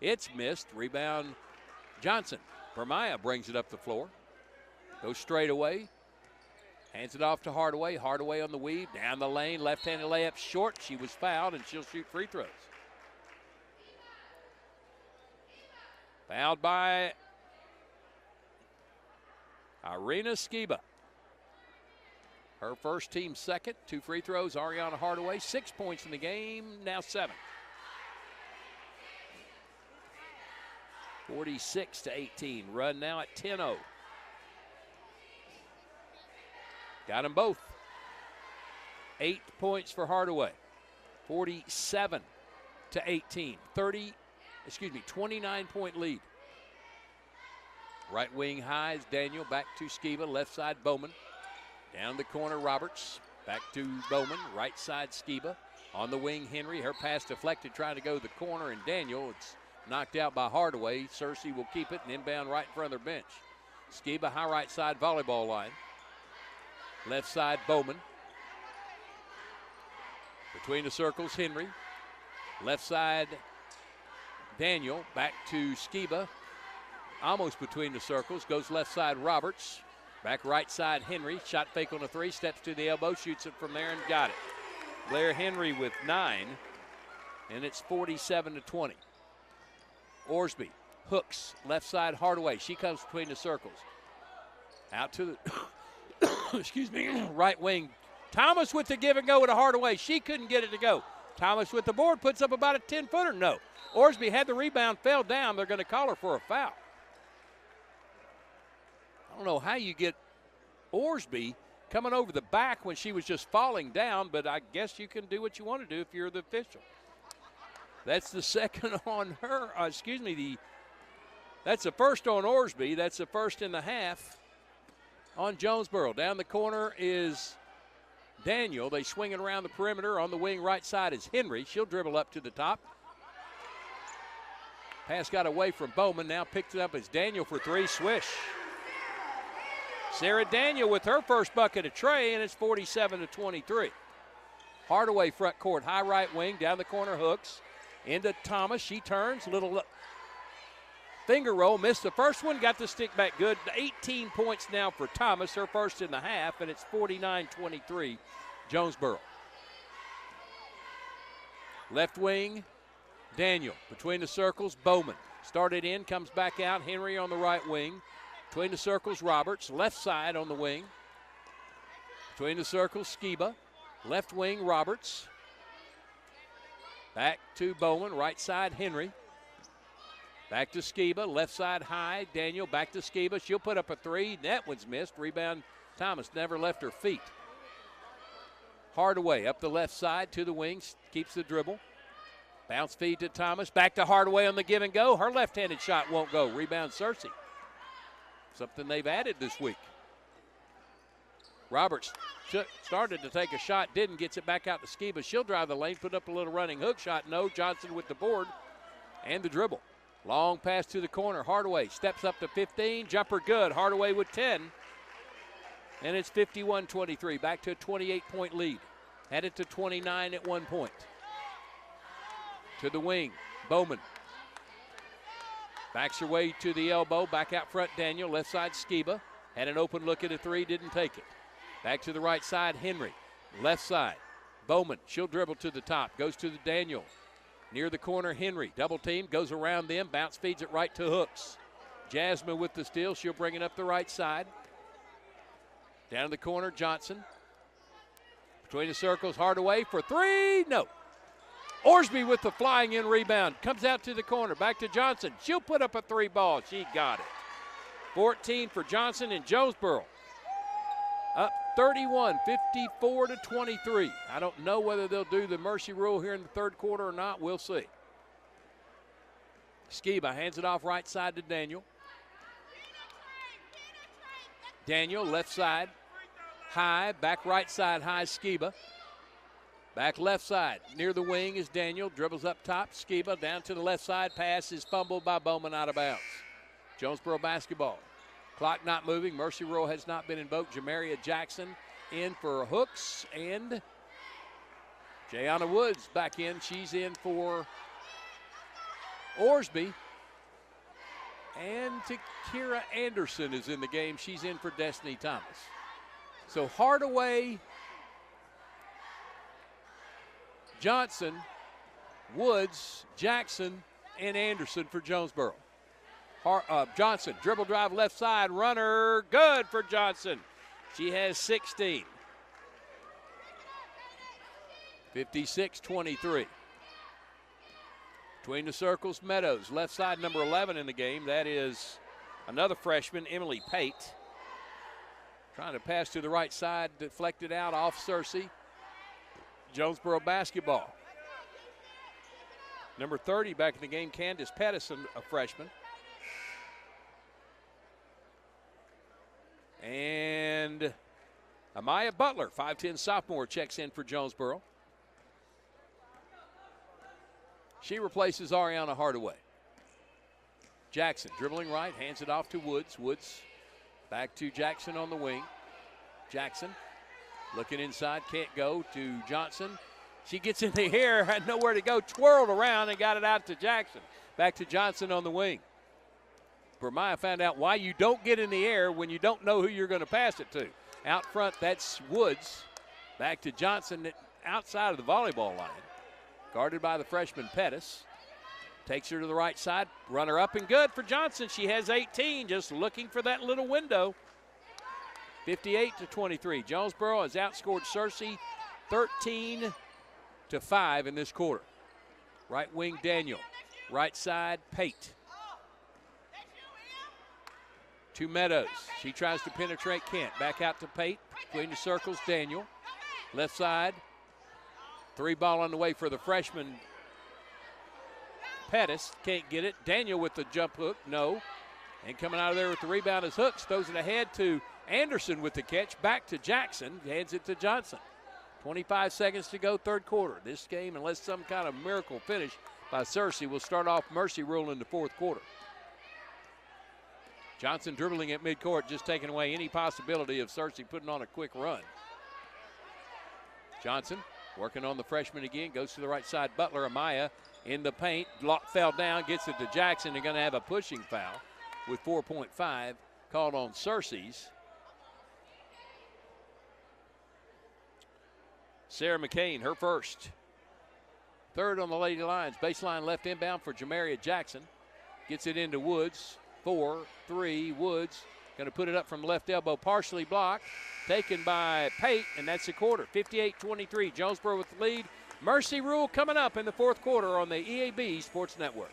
It's missed. Rebound Johnson. Permaya brings it up the floor. Goes straight away. Hands it off to Hardaway. Hardaway on the weave. Down the lane. Left-handed layup short. She was fouled, and she'll shoot free throws. Fouled by Irina Skiba. Her first, team second. 2 free throws. Ariana Hardaway. 6 points in the game. Now 7. 46-18. Run now at 10-0. Got them both. 8 points for Hardaway. 47-18. 29-point lead. Right wing Highs, Daniel, back to Skiba, left side Bowman. Down the corner Roberts, back to Bowman, right side Skiba. On the wing Henry, her pass deflected, trying to go to the corner, and Daniel, it's knocked out by Hardaway. Cersei will keep it and inbound right in front of their bench. Skiba, high right side volleyball line. Left side Bowman. Between the circles Henry. Left side Daniel, back to Skiba. Almost between the circles, goes left side Roberts. Back right side Henry, shot fake on a 3, steps to the elbow, shoots it from there and got it. Blair Henry with 9, and it's 47-20. Orsby hooks, left side Hardaway. She comes between the circles. Out to the, right wing. Thomas with the give and go with a Hardaway. She couldn't get it to go. Thomas with the board, puts up about a 10-footer. No. Orsby had the rebound, fell down. They're going to call her for a foul. I don't know how you get Orsby coming over the back when she was just falling down, but I guess you can do what you want to do if you're the official. That's the second on her. That's the first on Orsby. That's the first in the half on Jonesboro. Down the corner is Daniel. They swing it around the perimeter. On the wing right side is Henry. She'll dribble up to the top. Pass got away from Bowman. Now picked it up as Daniel for 3. Swish. Sarah Daniel with her first bucket of Trey, and it's 47-23. Hardaway front court, high right wing, down the corner hooks. Into Thomas. She turns. Little finger roll. Missed the first one. Got the stick back good. 18 points now for Thomas. Her first in the half, and it's 49-23 Jonesboro. Left wing, Daniel. Between the circles, Bowman. Started in, comes back out. Henry on the right wing. Between the circles, Roberts. Left side on the wing. Between the circles, Skiba. Left wing, Roberts. Back to Bowman. Right side, Henry. Back to Skiba. Left side, High. Daniel back to Skiba. She'll put up a 3. That one's missed. Rebound, Thomas never left her feet. Hardaway up the left side to the wings. Keeps the dribble. Bounce feed to Thomas. Back to Hardaway on the give and go. Her left-handed shot won't go. Rebound, Cersei. Something they've added this week. Roberts started to take a shot, didn't, gets it back out to Skiba. She'll drive the lane, put up a little running hook shot. No, Johnson with the board and the dribble. Long pass to the corner. Hardaway steps up to 15. Jumper good. Hardaway with 10. And it's 51-23. Back to a 28-point lead. Headed to 29 at one point. To the wing. Bowman. Backs her way to the elbow. Back out front, Daniel. Left side, Skiba. Had an open look at a 3. Didn't take it. Back to the right side, Henry. Left side, Bowman. She'll dribble to the top. Goes to the Daniel. Near the corner, Henry. Double team. Goes around them. Bounce feeds it right to Hooks. Jasmine with the steal. She'll bring it up the right side. Down in the corner, Johnson. Between the circles, Hardaway for 3. No. Orsby with the flying in rebound. Comes out to the corner. Back to Johnson. She'll put up a 3 ball. She got it. 14 for Johnson and Jonesboro. Up 31, 54-23. I don't know whether they'll do the mercy rule here in the third quarter or not. We'll see. Skiba hands it off right side to Daniel. Daniel, left side. High, back right side, High, Skiba. Back left side, near the wing is Daniel. Dribbles up top, Skiba down to the left side. Pass is fumbled by Bowman, out of bounds. Jonesboro basketball. Clock not moving. Mercy rule has not been invoked. Jamaria Jackson in for Hooks, and Jayana Woods back in. She's in for Orsby. And Takira Anderson is in the game. She's in for Destiny Thomas. So Hardaway, Johnson, Woods, Jackson, and Anderson for Jonesboro. Johnson, dribble drive left side, runner, good for Johnson. She has 16. 56-23. Between the circles, Meadows, left side, number 11 in the game. That is another freshman, Emily Pate. Trying to pass to the right side, deflected out off Cersei. Jonesboro basketball. Number 30 back in the game, Candace Pettis, a freshman. And Amaya Butler, 5'10 sophomore, checks in for Jonesboro. She replaces Ariana Hardaway. Jackson dribbling right, hands it off to Woods. Woods back to Jackson on the wing. Jackson looking inside, can't go to Johnson. She gets in the air, had nowhere to go, twirled around and got it out to Jackson. Back to Johnson on the wing. Bermiah found out why you don't get in the air when you don't know who you're going to pass it to. Out front, that's Woods. Back to Johnson outside of the volleyball line. Guarded by the freshman Pettis. Takes her to the right side. Runner up and good for Johnson. She has 18, just looking for that little window. 58-23. Jonesboro has outscored Cersei 13-5 in this quarter. Right wing Daniel. Right side Pate. To Meadows. She tries to penetrate Kent. Back out to Pate. Between the circles, Daniel. Left side. Three ball on the way for the freshman Pettis. Can't get it. Daniel with the jump hook. No. And coming out of there with the rebound is Hooks. Throws it ahead to Anderson with the catch. Back to Jackson. Hands it to Johnson. 25 seconds to go, third quarter. This game, unless some kind of miracle finish by Cersei, will start off mercy rule in the fourth quarter. Johnson dribbling at midcourt, just taking away any possibility of Cersei putting on a quick run. Johnson working on the freshman again, goes to the right side. Butler, Amaya in the paint, fell down, gets it to Jackson. They're going to have a pushing foul with 4.5 called on Cersei's. Sarah McCain, her first. Third on the Lady Lions, baseline left inbound for Jamaria Jackson. Gets it into Woods. 4-3, Woods going to put it up from left elbow, partially blocked, taken by Pate, and that's the quarter. 58-23, Jonesboro with the lead. Mercy rule coming up in the fourth quarter on the EAB Sports Network.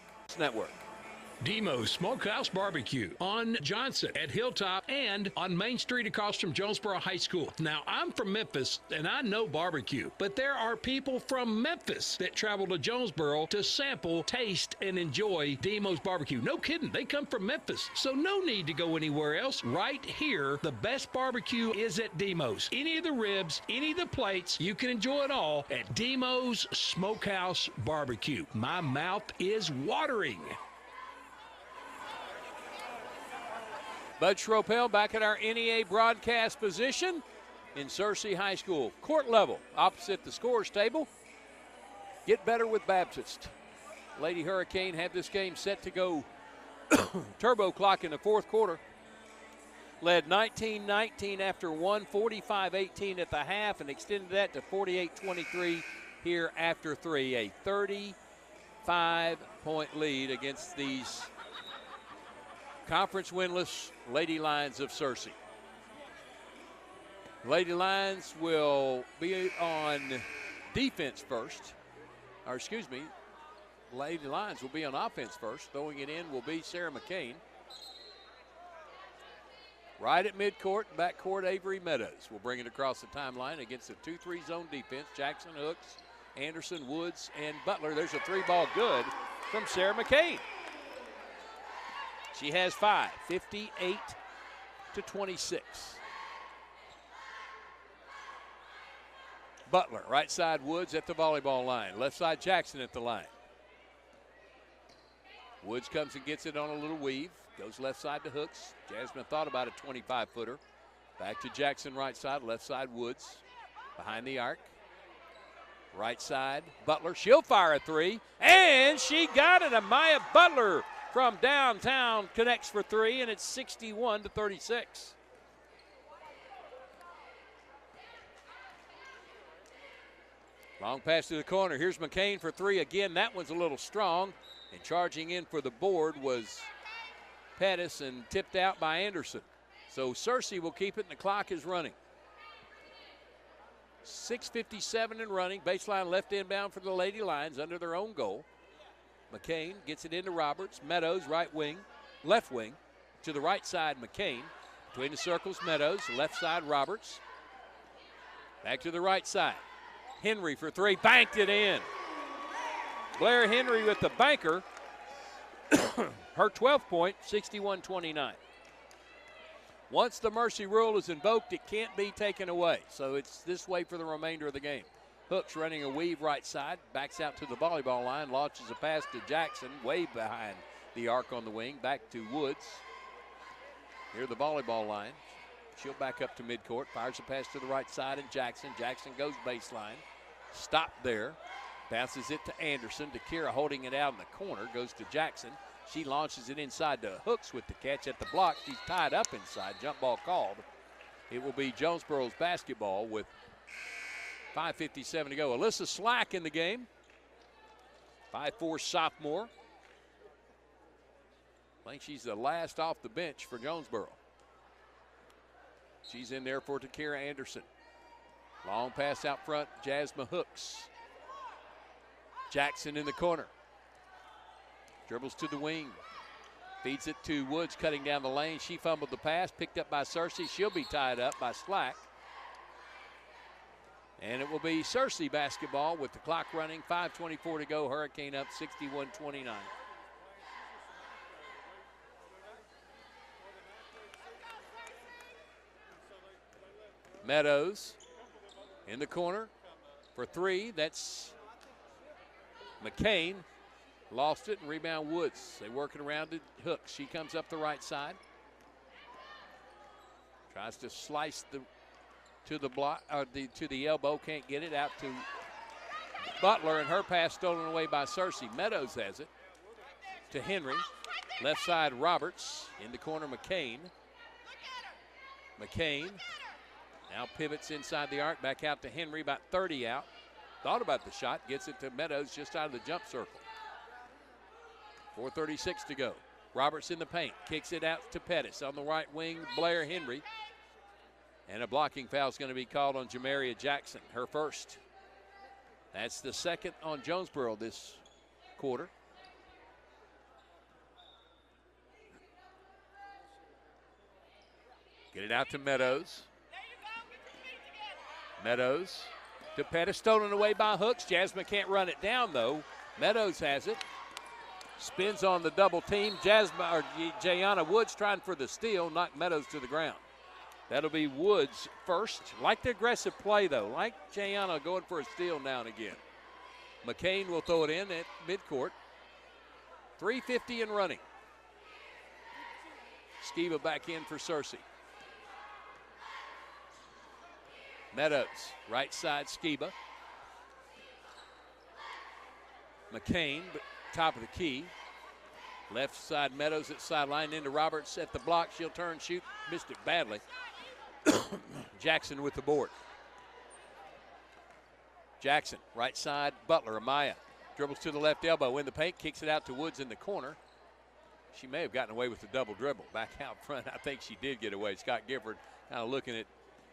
Demo's Smokehouse Barbecue on Johnson at Hilltop and on Main Street across from Jonesboro High School. Now, I'm from Memphis, and I know barbecue, but there are people from Memphis that travel to Jonesboro to sample, taste, and enjoy Demo's Barbecue. No kidding, they come from Memphis, so no need to go anywhere else. Right here, the best barbecue is at Demo's. Any of the ribs, any of the plates, you can enjoy it all at Demo's Smokehouse Barbecue. My mouth is watering. Bud Schropel back at our NEA broadcast position in Searcy High School. Court level, opposite the scores table. Get better with Baptist. Lady Hurricane had this game set to go turbo clock in the fourth quarter. Led 19-19 after one, 45-18 at the half, and extended that to 48-23 here after three. A 35-point lead against these conference winless Lady Lions of Searcy. Lady Lions will be on defense first. Or excuse me, Lady Lions will be on offense first. Throwing it in will be Sarah McCain. Right at midcourt, backcourt, Avery Meadows will bring it across the timeline against the 2-3 zone defense. Jackson, Hooks, Anderson, Woods, and Butler. There's a three-ball good from Sarah McCain. She has 5, 58-26. Butler, right side Woods at the volleyball line. Left side Jackson at the line. Woods comes and gets it on a little weave. Goes left side to Hooks. Jasmine thought about a 25-footer. Back to Jackson right side, left side Woods. Behind the arc. Right side, Butler. She'll fire a three, and she got it. Amaya Butler from downtown connects for three, and it's 61-36. Long pass to the corner. Here's McCain for three again. That one's a little strong, and charging in for the board was Pettis and tipped out by Anderson. So Searcy will keep it, and the clock is running. 6:57 and running. Baseline left inbound for the Lady Lions under their own goal. McCain gets it into Roberts. Meadows, right wing, left wing. To the right side, McCain. Between the circles, Meadows. Left side, Roberts. Back to the right side. Henry for three. Banked it in. Blair Henry with the banker. Her 12th point, 61-29. Once the mercy rule is invoked, it can't be taken away. So it's this way for the remainder of the game. Hooks running a weave right side, backs out to the volleyball line, launches a pass to Jackson, way behind the arc on the wing, back to Woods. Near the volleyball line. She'll back up to midcourt, fires a pass to the right side, and Jackson. Jackson goes baseline. Stopped there. Bounces it to Anderson. To Kira holding it out in the corner. Goes to Jackson. She launches it inside to Hooks with the catch at the block. She's tied up inside. Jump ball called. It will be Jonesboro's basketball with 5:57 to go. Alyssa Slack in the game. 5'4" sophomore. I think she's the last off the bench for Jonesboro. She's in there for Takira Anderson. Long pass out front, Jasmine Hooks. Jackson in the corner. Dribbles to the wing. Feeds it to Woods, cutting down the lane. She fumbled the pass, picked up by Searcy. She'll be tied up by Slack. And it will be Searcy basketball with the clock running. 5:24 to go. Hurricane up 61-29. Meadows in the corner for three. That's McCain. Lost it and rebound Woods. They work it around to Hooks. She comes up the right side. Tries to slice to the block or to the elbow. Can't get it out to Butler, and her pass stolen away by Searcy. Meadows has it to Henry. Left side Roberts. In the corner McCain. McCain now pivots inside the arc. Back out to Henry. About 30 out. Thought about the shot. Gets it to Meadows just out of the jump circle. 4:36 to go. Roberts in the paint. Kicks it out to Pettis. On the right wing, Blair Henry. And a blocking foul is going to be called on Jamaria Jackson, her first. That's the second on Jonesboro this quarter. Get it out to Meadows. Meadows to Pettis, stolen away by Hooks. Jasmine can't run it down, though. Meadows has it. Spins on the double team. Jayana Woods trying for the steal, knocked Meadows to the ground. That'll be Woods first. Like the aggressive play, though. Like Jayana going for a steal now and again. McCain will throw it in at midcourt. 3:50 and running. Skiba back in for Searcy. Meadows, right side Skiba. McCain, top of the key. Left side Meadows at sideline into Roberts at the block. She'll turn, shoot, missed it badly. Jackson with the board. Jackson, right side, Butler, Amaya. Dribbles to the left elbow in the paint, kicks it out to Woods in the corner. She may have gotten away with the double dribble. Back out front, I think she did get away. Scott Gifford kind of looking at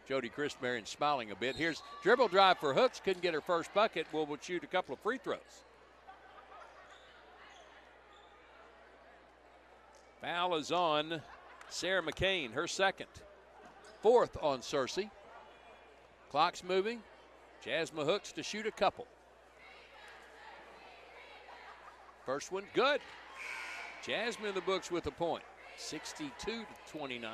Jody Christberry and smiling a bit. Here's dribble drive for Hooks. Couldn't get her first bucket. Will shoot a couple of free throws. Foul is on Sarah McCain, her second. Fourth on Searcy. Clock's moving. Jasmine Hooks to shoot a couple. First one, good. Jasmine in the books with a point. 62-29.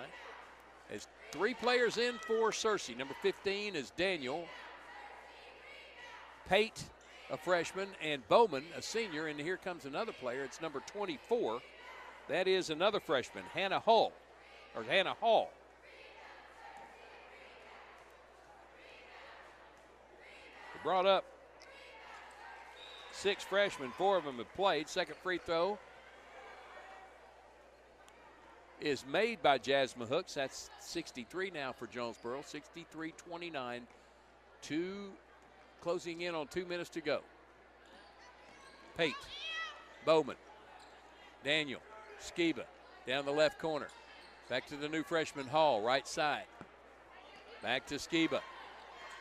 There's three players in for Searcy. Number 15 is Daniel. Pate, a freshman, and Bowman, a senior. And here comes another player. It's number 24. That is another freshman, Hannah Hall. Brought up 6 freshmen. 4 of them have played. Second free throw is made by Jasmine Hooks. That's 63 now for Jonesboro. 63-29. Closing in on 2 minutes to go. Pate, Bowman, Daniel, Skiba down the left corner. Back to the new freshman Hall, right side. Back to Skiba.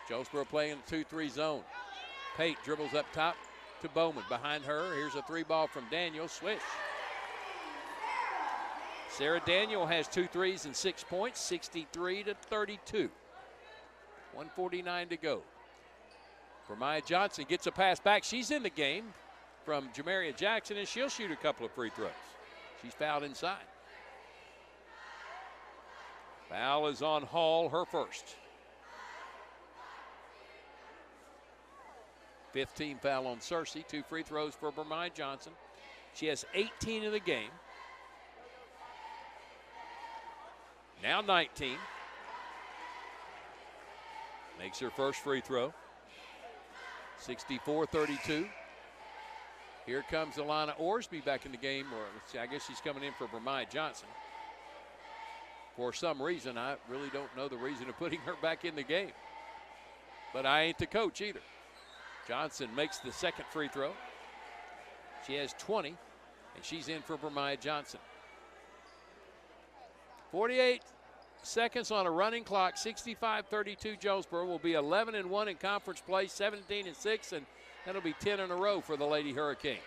Jonesboro playing the 2-3 zone. Pate dribbles up top to Bowman. Behind her, here's a 3-ball from Daniel. Swish. Sarah Daniel has 2 threes and 6 points, 63-32. 1:49 to go. Maya Johnson gets a pass back. She's in the game from Jamaria Jackson, and she'll shoot a couple of free throws. She's fouled inside. Foul is on Hall, her first. 15 foul on Cersei. 2 free throws for Maya Johnson. She has 18 in the game. Now 19. Makes her first free throw. 64-32. Here comes Alana Orsby back in the game, or I guess she's coming in for Bromaya Johnson. For some reason, I really don't know the reason of putting her back in the game. But I ain't the coach either. Johnson makes the second free throw. She has 20, and she's in for Bromaya Johnson. 48 seconds on a running clock. 65-32. Jonesboro will be 11-1 in conference play, 17-6, and that'll be 10 in a row for the Lady Hurricane.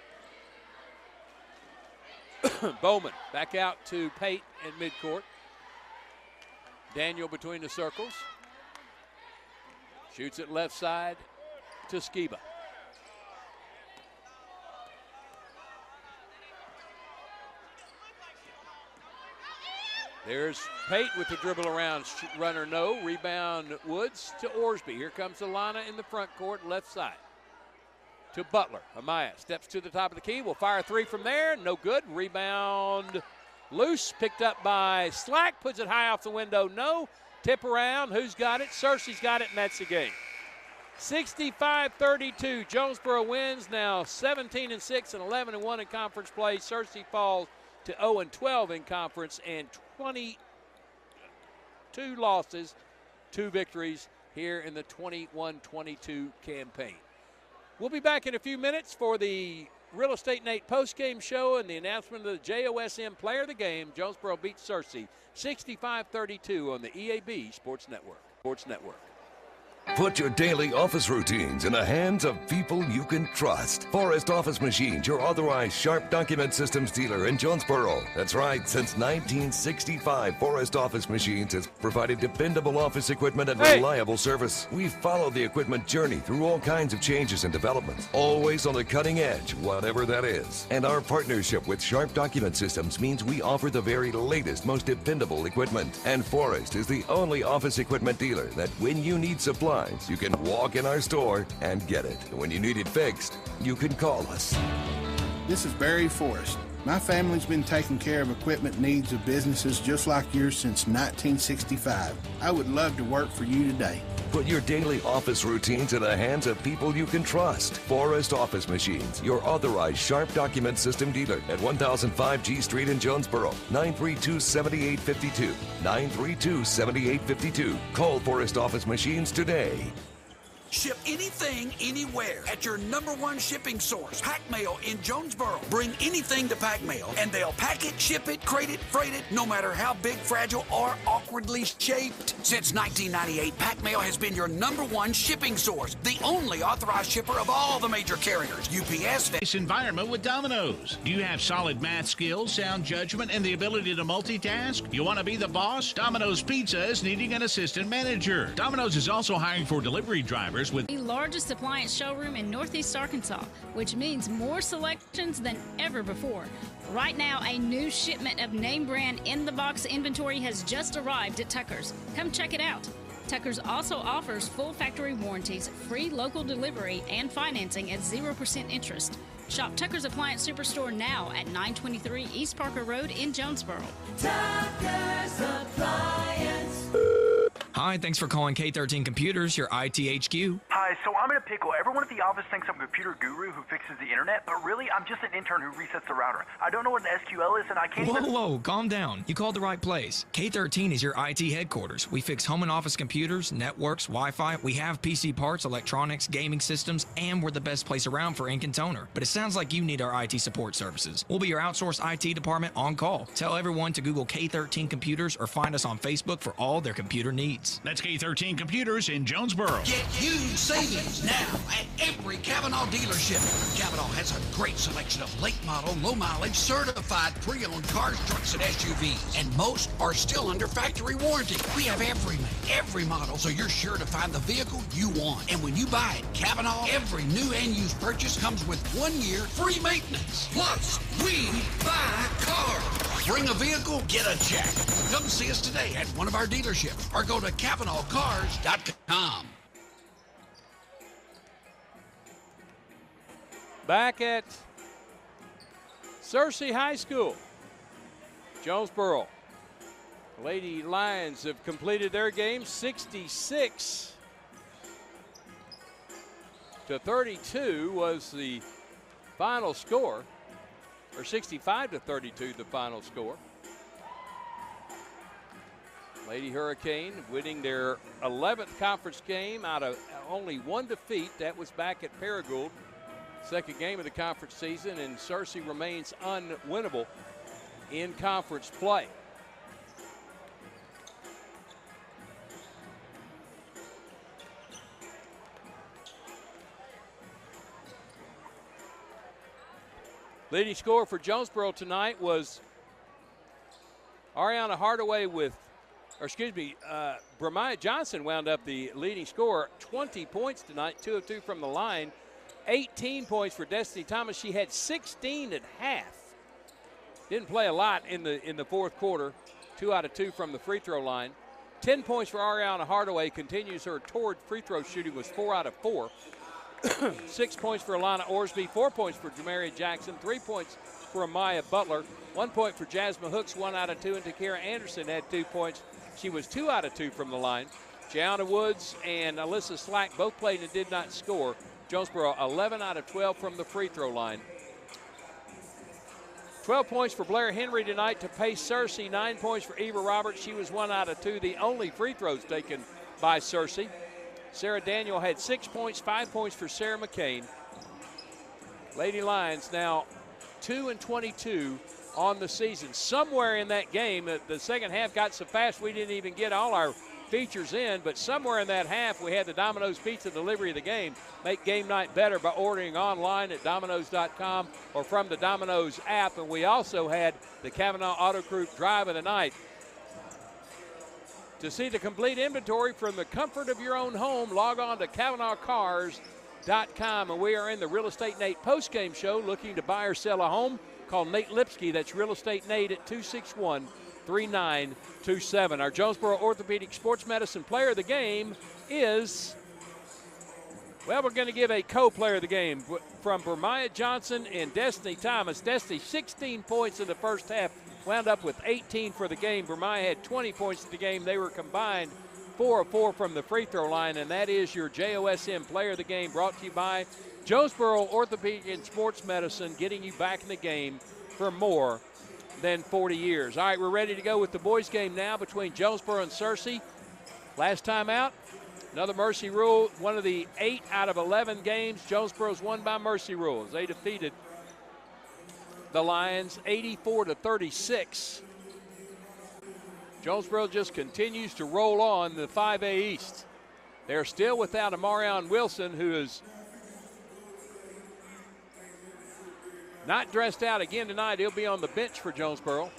Bowman back out to Pate at midcourt. Daniel between the circles. Shoots it left side to Skiba. There's Pate with the dribble around, runner no, rebound Woods to Orsby. Here comes Alana in the front court, left side to Butler. Amaya steps to the top of the key, will fire a 3 from there, no good. Rebound loose, picked up by Slack, puts it high off the window, no. Tip around, who's got it? Cersei's got it, and that's the game. 65-32, Jonesboro wins now 17-6 and 11-1 in conference play. Cersei falls to 0-12 in conference and 22 losses, 2 victories here in the 21-22 campaign. We'll be back in a few minutes for the Real Estate Nate postgame show and the announcement of the JOSM player of the game. Jonesboro beats Cersei 65-32 on the EAB Sports Network. Put your daily office routines in the hands of people you can trust. Forrest Office Machines, your authorized Sharp Document Systems dealer in Jonesboro. That's right, since 1965, Forrest Office Machines has provided dependable office equipment and reliable service. We follow the equipment journey through all kinds of changes and developments, always on the cutting edge, whatever that is. And our partnership with Sharp Document Systems means we offer the very latest, most dependable equipment. And Forrest is the only office equipment dealer that when you need supplies, you can walk in our store and get it. When you need it fixed, you can call us. This is Barry Forrest. My family's been taking care of equipment needs of businesses just like yours since 1965. I would love to work for you today. Put your daily office routines in the hands of people you can trust. Forrest Office Machines, your authorized Sharp Document System dealer at 1005 G Street in Jonesboro. 932-7852. 932-7852. Call Forrest Office Machines today. Ship anything, anywhere at your #1 shipping source, Pack Mail in Jonesboro. Bring anything to Pack Mail, and they'll pack it, ship it, crate it, freight it, no matter how big, fragile, or awkwardly shaped. Since 1998, Pack Mail has been your #1 shipping source, the only authorized shipper of all the major carriers. UPS. This environment with Domino's. Do you have solid math skills, sound judgment, and the ability to multitask? You want to be the boss? Domino's Pizza is needing an assistant manager. Domino's is also hiring for delivery drivers with the largest appliance showroom in Northeast Arkansas, which means more selections than ever before. Right now, a new shipment of name brand in-the-box inventory has just arrived at Tucker's. Come check it out. Tucker's also offers full factory warranties, free local delivery, and financing at 0% interest. Shop Tucker's Appliance Superstore now at 923 East Parker Road in Jonesboro. Tucker's Appliance. Hi, thanks for calling K13 Computers, your IT HQ. Hi, so I'm in a pickle. Everyone at the office thinks I'm a computer guru who fixes the internet, but really, I'm just an intern who resets the router. I don't know what an SQL is, and I can't Whoa, calm down. You called the right place. K13 is your IT headquarters. We fix home and office computers, networks, Wi-Fi. We have PC parts, electronics, gaming systems, and we're the best place around for ink and toner. But it sounds like you need our IT support services. We'll be your outsourced IT department on call. Tell everyone to Google K13 Computers or find us on Facebook for all their computer needs. That's K13 Computers in Jonesboro. Get huge savings now at every Kavanaugh dealership. Kavanaugh has a great selection of late model, low mileage, certified pre-owned cars, trucks, and SUVs. And most are still under factory warranty. We have every make, every model, so you're sure to find the vehicle you want. And when you buy at Kavanaugh, every new and used purchase comes with 1 year free maintenance. Plus, we buy cars. Bring a vehicle, get a check. Come see us today at one of our dealerships or go to KavanaughCars.com. Back at Searcy High School, Jonesboro. Lady Lions have completed their game 66 to 32 was the final score, or 65 to 32 the final score. Lady Hurricane winning their 11th conference game out of only one defeat. That was back at Paragould. Second game of the conference season, and Searcy remains unwinnable in conference play. Leading scorer for Jonesboro tonight was Ariana Hardaway Bramiah Johnson wound up the leading scorer, 20 points tonight, 2 of 2 from the line. 18 points for Destiny Thomas. She had 16 at half. Didn't play a lot in the fourth quarter. 2 out of 2 from the free throw line. 10 points for Ariana Hardaway. Continues her toward free throw shooting, was 4 out of 4. 6 points for Alana Orsby. 4 points for Jamaria Jackson. 3 points for Amaya Butler. 1 point for Jasmine Hooks. 1 out of 2. And Takara Anderson had 2 points. She was 2 out of 2 from the line. Gianna Woods and Alyssa Slack both played and did not score. Jonesboro 11 out of 12 from the free throw line. 12 points for Blair Henry tonight to pace Searcy. 9 points for Eva Roberts. She was 1 out of 2, the only free throws taken by Searcy. Sarah Daniel had 6 points, 5 points for Sarah McCain. Lady Lions now 2-22 on the season. Somewhere in that game, the second half got so fast we didn't even get all our features in, but somewhere in that half we had the Domino's Pizza delivery of the game. Make game night better by ordering online at Domino's.com or from the Domino's app, and we also had the Kavanaugh Auto Group Drive of the Night. To see the complete inventory from the comfort of your own home, log on to KavanaughCars.com, and we are in the Real Estate Nate postgame show looking to buy or sell a home. Call Nate Lipsky, that's Real Estate Nate, at 261-3927. Our Jonesboro Orthopedic Sports Medicine player of the game is, well, we're going to give a co-player of the game from Bramiah Johnson and Destiny Thomas. Destiny, 16 points in the first half, wound up with 18 for the game. Bramiah had 20 points in the game. They were combined 4 of 4 from the free throw line, and that is your JOSM player of the game, brought to you by Jonesboro Orthopedic and Sports Medicine, getting you back in the game for more than 40 years. All right, we're ready to go with the boys' game now between Jonesboro and Searcy. Last time out, another mercy rule. One of the 8 out of 11 games, Jonesboro's won by mercy rules. They defeated the Lions 84-36. Jonesboro just continues to roll on the 5A East. They're still without Amarion Wilson, who is not dressed out again tonight. He'll be on the bench for Jonesboro.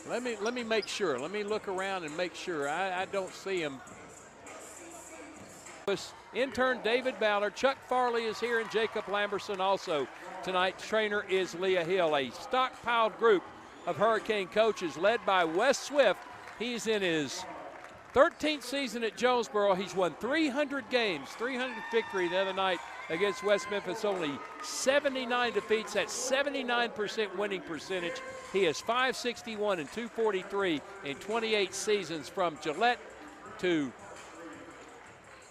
Let me make sure. Let me look around and make sure. I don't see him. Intern David Ballard, Chuck Farley is here, and Jacob Lamberson also tonight. Trainer is Leah Hill. A stockpiled group of Hurricane coaches led by Wes Swift. He's in his 13th season at Jonesboro. He's won 300 games, 300 victory the other night against West Memphis. Only 79 defeats. That's 79% winning percentage. He is 561 and 243 in 28 seasons, from Gillette to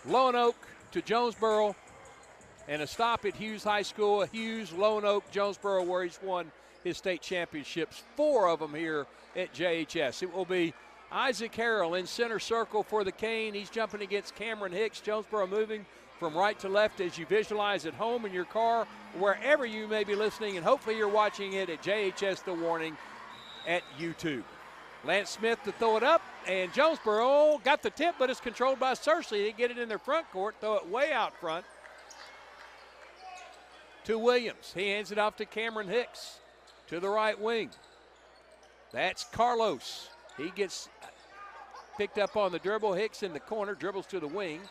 Lonoke to Jonesboro, and a stop at Hughes High School, Hughes, Lonoke, Jonesboro, where he's won his state championships, 4 of them here at JHS. It will be Isaac Harrell in center circle for the Cane. He's jumping against Cameron Hicks. Jonesboro moving from right to left as you visualize at home, in your car, wherever you may be listening, and hopefully you're watching it at JHS The Warning at YouTube. Lance Smith to throw it up, and Jonesboro got the tip, but it's controlled by Searcy. They get it in their front court, throw it way out front to Williams. He hands it off to Cameron Hicks to the right wing. That's Carlos. He gets picked up on the dribble. Hicks in the corner, dribbles to the wing.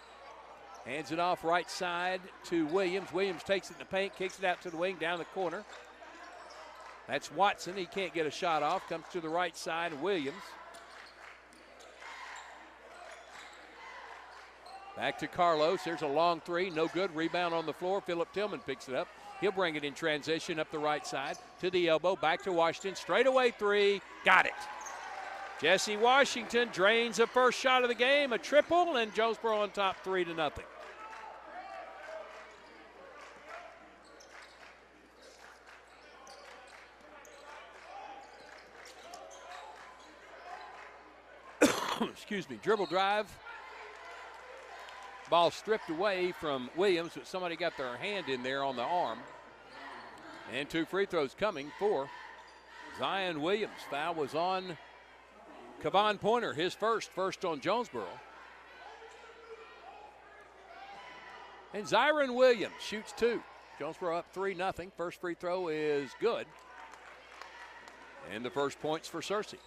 Hands it off right side to Williams. Williams takes it in the paint, kicks it out to the wing, down the corner. That's Watson. He can't get a shot off. Comes to the right side, Williams. Back to Carlos. There's a long three. No good. Rebound on the floor. Philip Tillman picks it up. He'll bring it in transition up the right side to the elbow. Back to Washington. Straightaway three. Got it. Jesse Washington drains the first shot of the game. A triple, and Jonesboro on top 3-0. Excuse me. Dribble drive. Ball stripped away from Williams, but somebody got their hand in there on the arm. And 2 free throws coming for Zion Williams. Foul was on Kevon Pointer, his first on Jonesboro. And Zyron Williams shoots 2. Jonesboro up 3-0. First free throw is good. And the first points for Searcy.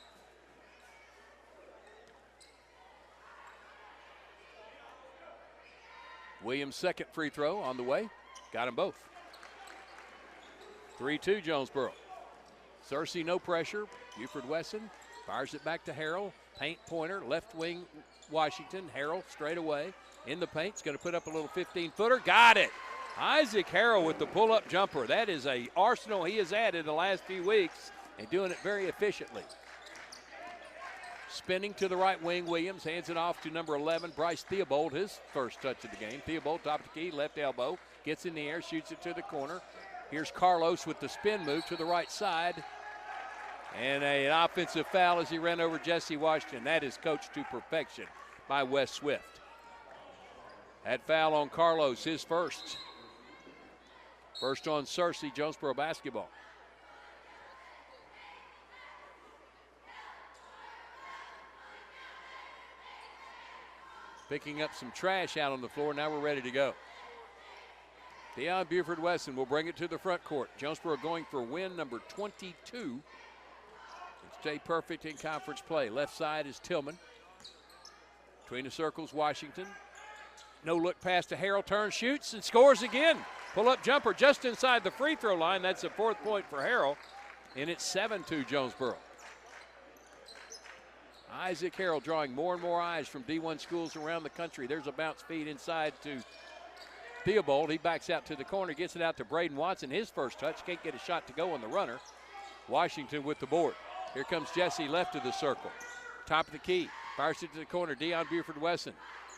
Williams' second free throw on the way. Got them both. 3-2 Jonesboro. Searcy no pressure. Buford Wesson fires it back to Harrell. Paint Pointer, left wing Washington. Harrell straight away in the paint. He's going to put up a little 15-footer. Got it. Isaac Harrell with the pull-up jumper. That is a arsenal he has added the last few weeks, and doing it very efficiently. Spinning to the right wing, Williams hands it off to number 11, Bryce Theobald, his first touch of the game. Theobald, top of the key, left elbow, gets in the air, shoots it to the corner. Here's Carlos with the spin move to the right side. And an offensive foul as he ran over Jesse Washington. That is coached to perfection by Wes Swift. That foul on Carlos, his first. First on Searcy, Jonesboro basketball. Picking up some trash out on the floor. Now we're ready to go. Deion Buford Wesson will bring it to the front court. Jonesboro going for win number 22. To stay perfect in conference play. Left side is Tillman. Between the circles, Washington. No look pass to Harrell. Turns, shoots, and scores again. Pull-up jumper just inside the free throw line. That's a 4th point for Harrell. And it's 7-2 Jonesboro. Isaac Harrell drawing more and more eyes from D1 schools around the country. There's a bounce feed inside to Theobald. He backs out to the corner, gets it out to Braden Watson. His first touch, can't get a shot to go on the runner. Washington with the board. Here comes Jesse left of the circle. Top of the key, fires it to the corner. Deion Buford Wesson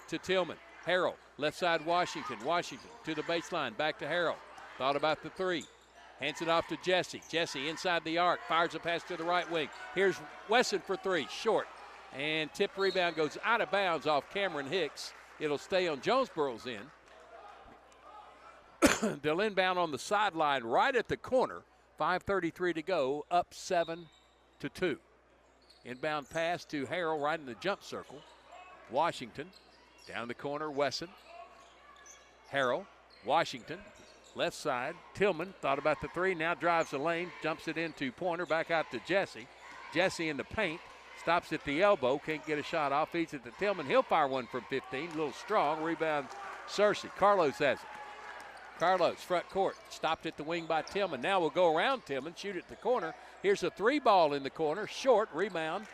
to Tillman. Harrell, left side Washington. Washington to the baseline, back to Harrell. Thought about the three. Hands it off to Jesse. Jesse inside the arc, fires a pass to the right wing. Here's Wesson for three, short. And tip rebound goes out of bounds off Cameron Hicks. It'll stay on Jonesboro's end. They'll inbound on the sideline right at the corner. 5:33 to go, up 7-2. Inbound pass to Harrell right in the jump circle. Washington, down the corner, Wesson. Harrell, Washington, left side. Tillman thought about the three, now drives the lane, jumps it into Pointer, back out to Jesse. Jesse in the paint. Stops at the elbow, can't get a shot off, feeds it to Tillman. He'll fire one from 15, a little strong. Rebound, Searcy. Carlos has it. Carlos, front court, stopped at the wing by Tillman. Now we'll go around Tillman, shoot at the corner. Here's a three ball in the corner, short, rebound,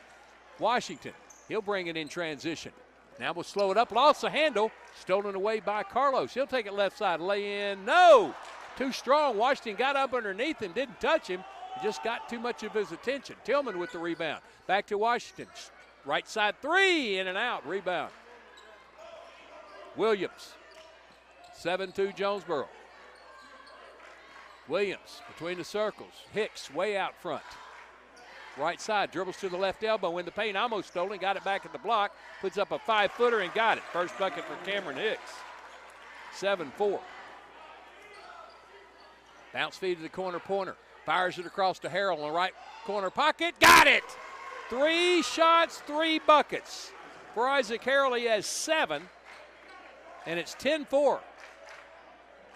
Washington. He'll bring it in transition. Now we'll slow it up. Lost the handle. Stolen away by Carlos. He'll take it left side. Lay in. No. Too strong. Washington got up underneath him. Didn't touch him. He just got too much of his attention. Tillman with the rebound. Back to Washington. Right side three. In and out. Rebound. Williams. 7-2 Jonesboro. Williams between the circles. Hicks way out front. Right side, dribbles to the left elbow in the paint, almost stolen, got it back at the block, puts up a 5-footer and got it. First bucket for Cameron Hicks. 7-4. Bounce feed to the corner pointer. Fires it across to Harrell in the right corner pocket. Got it! 3 shots, 3 buckets. For Isaac Harrell, he has 7, and it's 10-4.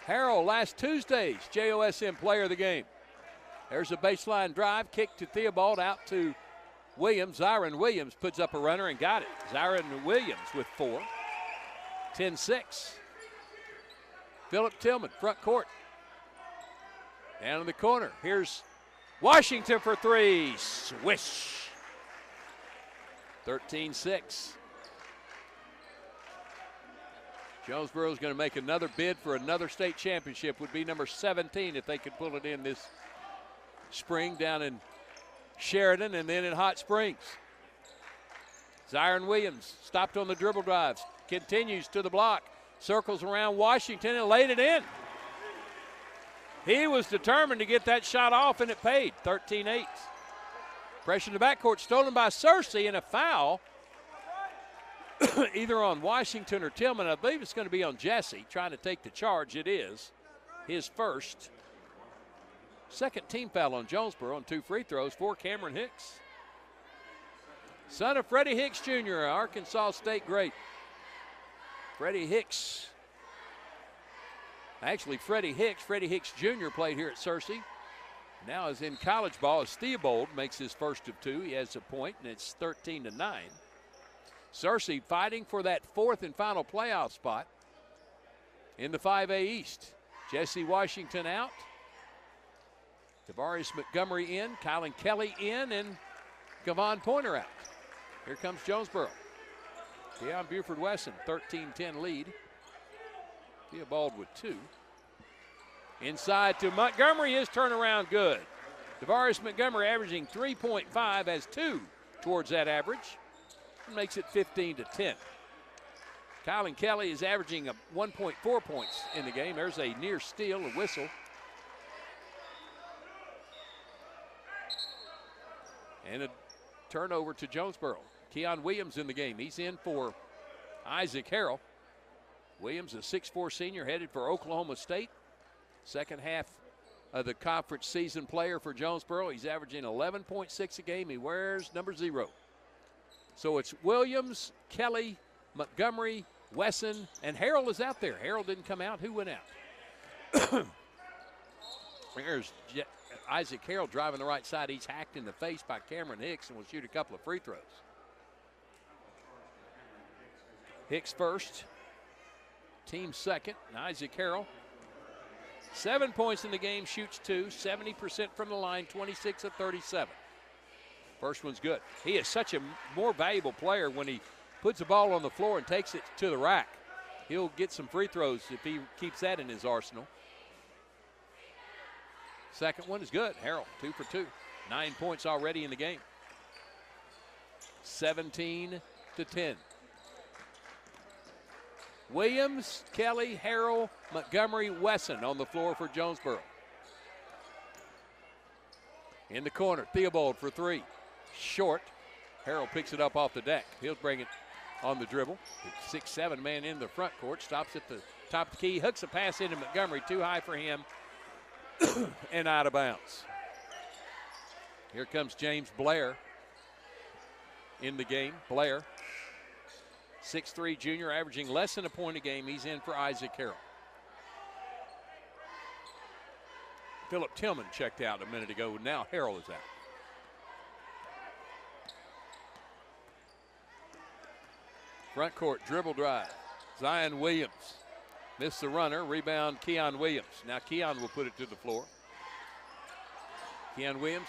Harrell, last Tuesday's JOSM player of the game. There's a baseline drive, kick to Theobald, out to Williams. Zyron Williams puts up a runner and got it. Zyron Williams with 4. 10-6. Philip Tillman, front court. Down in the corner. Here's Washington for 3. Swish. 13-6. Jonesboro's going to make another bid for another state championship. Would be number 17 if they could pull it in this spring down in Sheridan and then in Hot Springs. Zyron Williams stopped on the dribble drives, continues to the block, circles around Washington and laid it in. He was determined to get that shot off and it paid. 13-8. Pressure in the backcourt, stolen by Searcy, and a foul either on Washington or Tillman. I believe it's going to be on Jesse trying to take the charge. It is his first. Second team foul on Jonesboro on 2 free throws for Cameron Hicks. Son of Freddie Hicks Jr., Arkansas State great. Freddie Hicks. Actually, Freddie Hicks Jr. played here at Searcy. Now is in college ball as Theobald makes his first of 2. He has a point, and it's 13-9. Searcy fighting for that 4th and final playoff spot in the 5A East. Jesse Washington out. Tavares Montgomery in, Kylan Kelly in, and Kevon Pointer out. Here comes Jonesboro. Deion Buford-Wesson, 13-10 lead. Theobald with 2. Inside to Montgomery, his turnaround good. Tavares Montgomery averaging 3.5, has 2 towards that average. Makes it 15-10. Kylan Kelly is averaging 1.4 points in the game. There's a near steal, a whistle. And a turnover to Jonesboro. Keon Williams in the game. He's in for Isaac Harrell. Williams, a 6'4 senior, headed for Oklahoma State. Second half of the conference season player for Jonesboro. He's averaging 11.6 a game. He wears number 0. So it's Williams, Kelly, Montgomery, Wesson, and Harrell is out there. Harrell didn't come out. Who went out? There's Isaac Harrell driving the right side. He's hacked in the face by Cameron Hicks and will shoot a couple of free throws. Hicks first, team second, and Isaac Harrell. 7 points in the game, shoots 2, 70% from the line, 26 of 37. First one's good. He is such a more valuable player when he puts the ball on the floor and takes it to the rack. He'll get some free throws if he keeps that in his arsenal. Second one is good. Harrell, 2 for 2. 9 points already in the game. 17-10. Williams, Kelly, Harrell, Montgomery, Wesson on the floor for Jonesboro. In the corner, Theobald for 3. Short. Harrell picks it up off the deck. He'll bring it on the dribble. 6'7" man in the front court. Stops at the top of the key. Hooks a pass into Montgomery. Too high for him. And out of bounds. Here comes James Blair in the game. Blair, 6'3" junior, averaging less than a point a game. He's in for Isaac Harrell. Philip Tillman checked out a minute ago. Now Harrell is out. Front court dribble drive. Zion Williams missed the runner. Rebound Keon Williams. Now Keon will put it to the floor. Keon Williams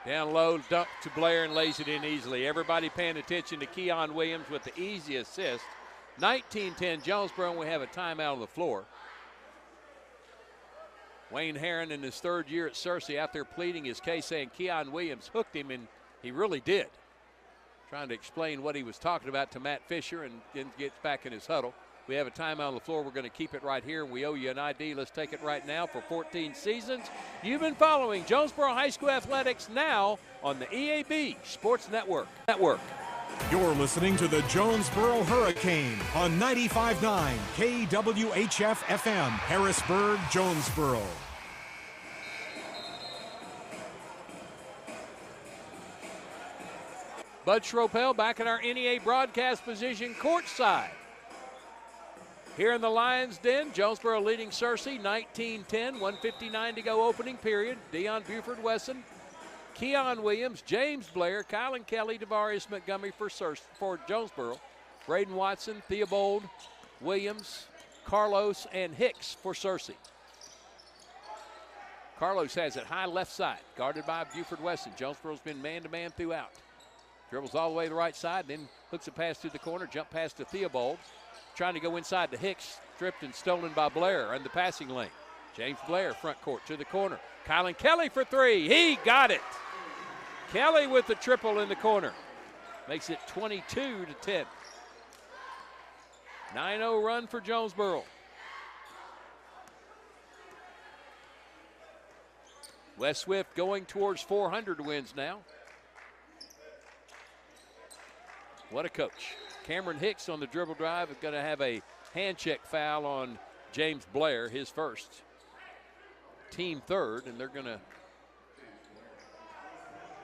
Down low, dump to Blair and lays it in easily. Everybody paying attention to Keon Williams with the easy assist. 19-10 Jonesboro, and we have a timeout on the floor. Wayne Herron in his third year at Searcy out there pleading his case, saying Keon Williams hooked him, and he really did. Trying to explain what he was talking about to Matt Fisher, and then gets back in his huddle. We have a timeout on the floor. We're going to keep it right here. We owe you an ID. Let's take it right now for 14 seasons. You've been following Jonesboro High School Athletics now on the EAB Sports Network. You're listening to the Jonesboro Hurricane on 95.9 KWHF FM, Harrisburg, Jonesboro. Bud Schropel back in our NEA broadcast position courtside. Here in the Lions' Den, Jonesboro leading Searcy 19-10, 1:59 to go opening period. Deion Buford-Wesson, Keon Williams, James Blair, Kylan Kelly, Devarius Montgomery for Jonesboro, Braden Watson, Theobald, Williams, Carlos, and Hicks for Searcy. Carlos has it high left side, guarded by Buford-Wesson. Jonesboro's been man-to-man throughout. Dribbles all the way to the right side, then hooks a pass to the corner, jump pass to Theobald. Trying to go inside to Hicks, stripped and stolen by Blair in the passing lane. James Blair, front court to the corner. Kylan Kelly for three. He got it. Kelly with the triple in the corner. Makes it 22-10. 9-0 run for Jonesboro. Wes Swift going towards 400 wins now. What a coach. Cameron Hicks on the dribble drive is going to have a hand check foul on James Blair, his first, team third, and they're going to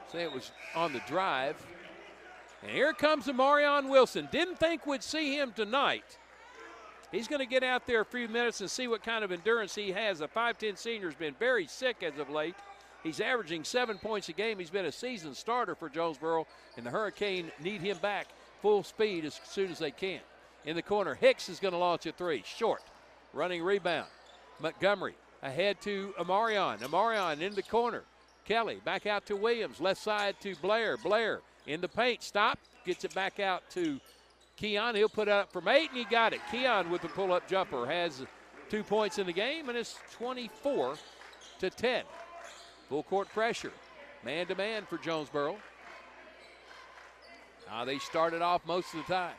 say it was on the drive. And here comes Amarion Wilson. Didn't think we'd see him tonight. He's going to get out there a few minutes and see what kind of endurance he has. A 5'10 senior has been very sick as of late. He's averaging 7 points a game. He's been a seasoned starter for Jonesboro, and the Hurricane need him back full speed as soon as they can. In the corner, Hicks is going to launch a three. Short. Running rebound. Montgomery ahead to Amarion. Amarion in the corner. Kelly back out to Williams. Left side to Blair. Blair in the paint. Stop. Gets it back out to Keon. He'll put it up from 8, and he got it. Keon with the pull-up jumper has 2 points in the game, and it's 24-10. Full court pressure. Man-to-man for Jonesboro. They started off most of the time.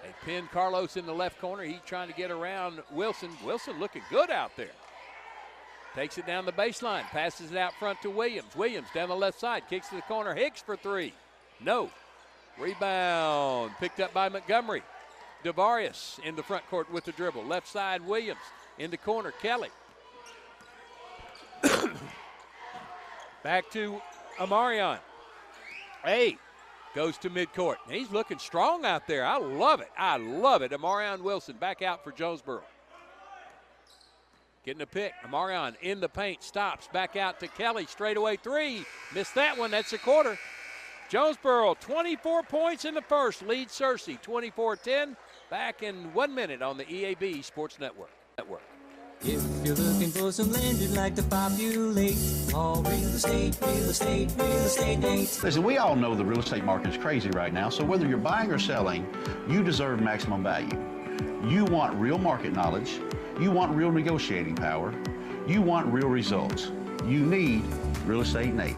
They pinned Carlos in the left corner. He's trying to get around Wilson. Wilson looking good out there. Takes it down the baseline. Passes it out front to Williams. Williams down the left side. Kicks to the corner. Hicks for three. No. Rebound. Picked up by Montgomery. Devarius in the front court with the dribble. Left side, Williams. In the corner, Kelly. Back to Amarion. Hey. Goes to midcourt. He's looking strong out there. I love it. I love it. Amarion Wilson back out for Jonesboro. Getting a pick. Amarion in the paint. Stops. Back out to Kelly. Straightaway three. Missed that one. That's a quarter. Jonesboro, 24 points in the first. Lead Searcy, 24-10. Back in 1 minute on the EAB Sports Network. If you're looking for some land you'd like to populate, all real estate, real estate, real estate dates. Listen, we all know the real estate market is crazy right now, so whether you're buying or selling, you deserve maximum value. You want real market knowledge. You want real negotiating power. You want real results. You need Real Estate Nate.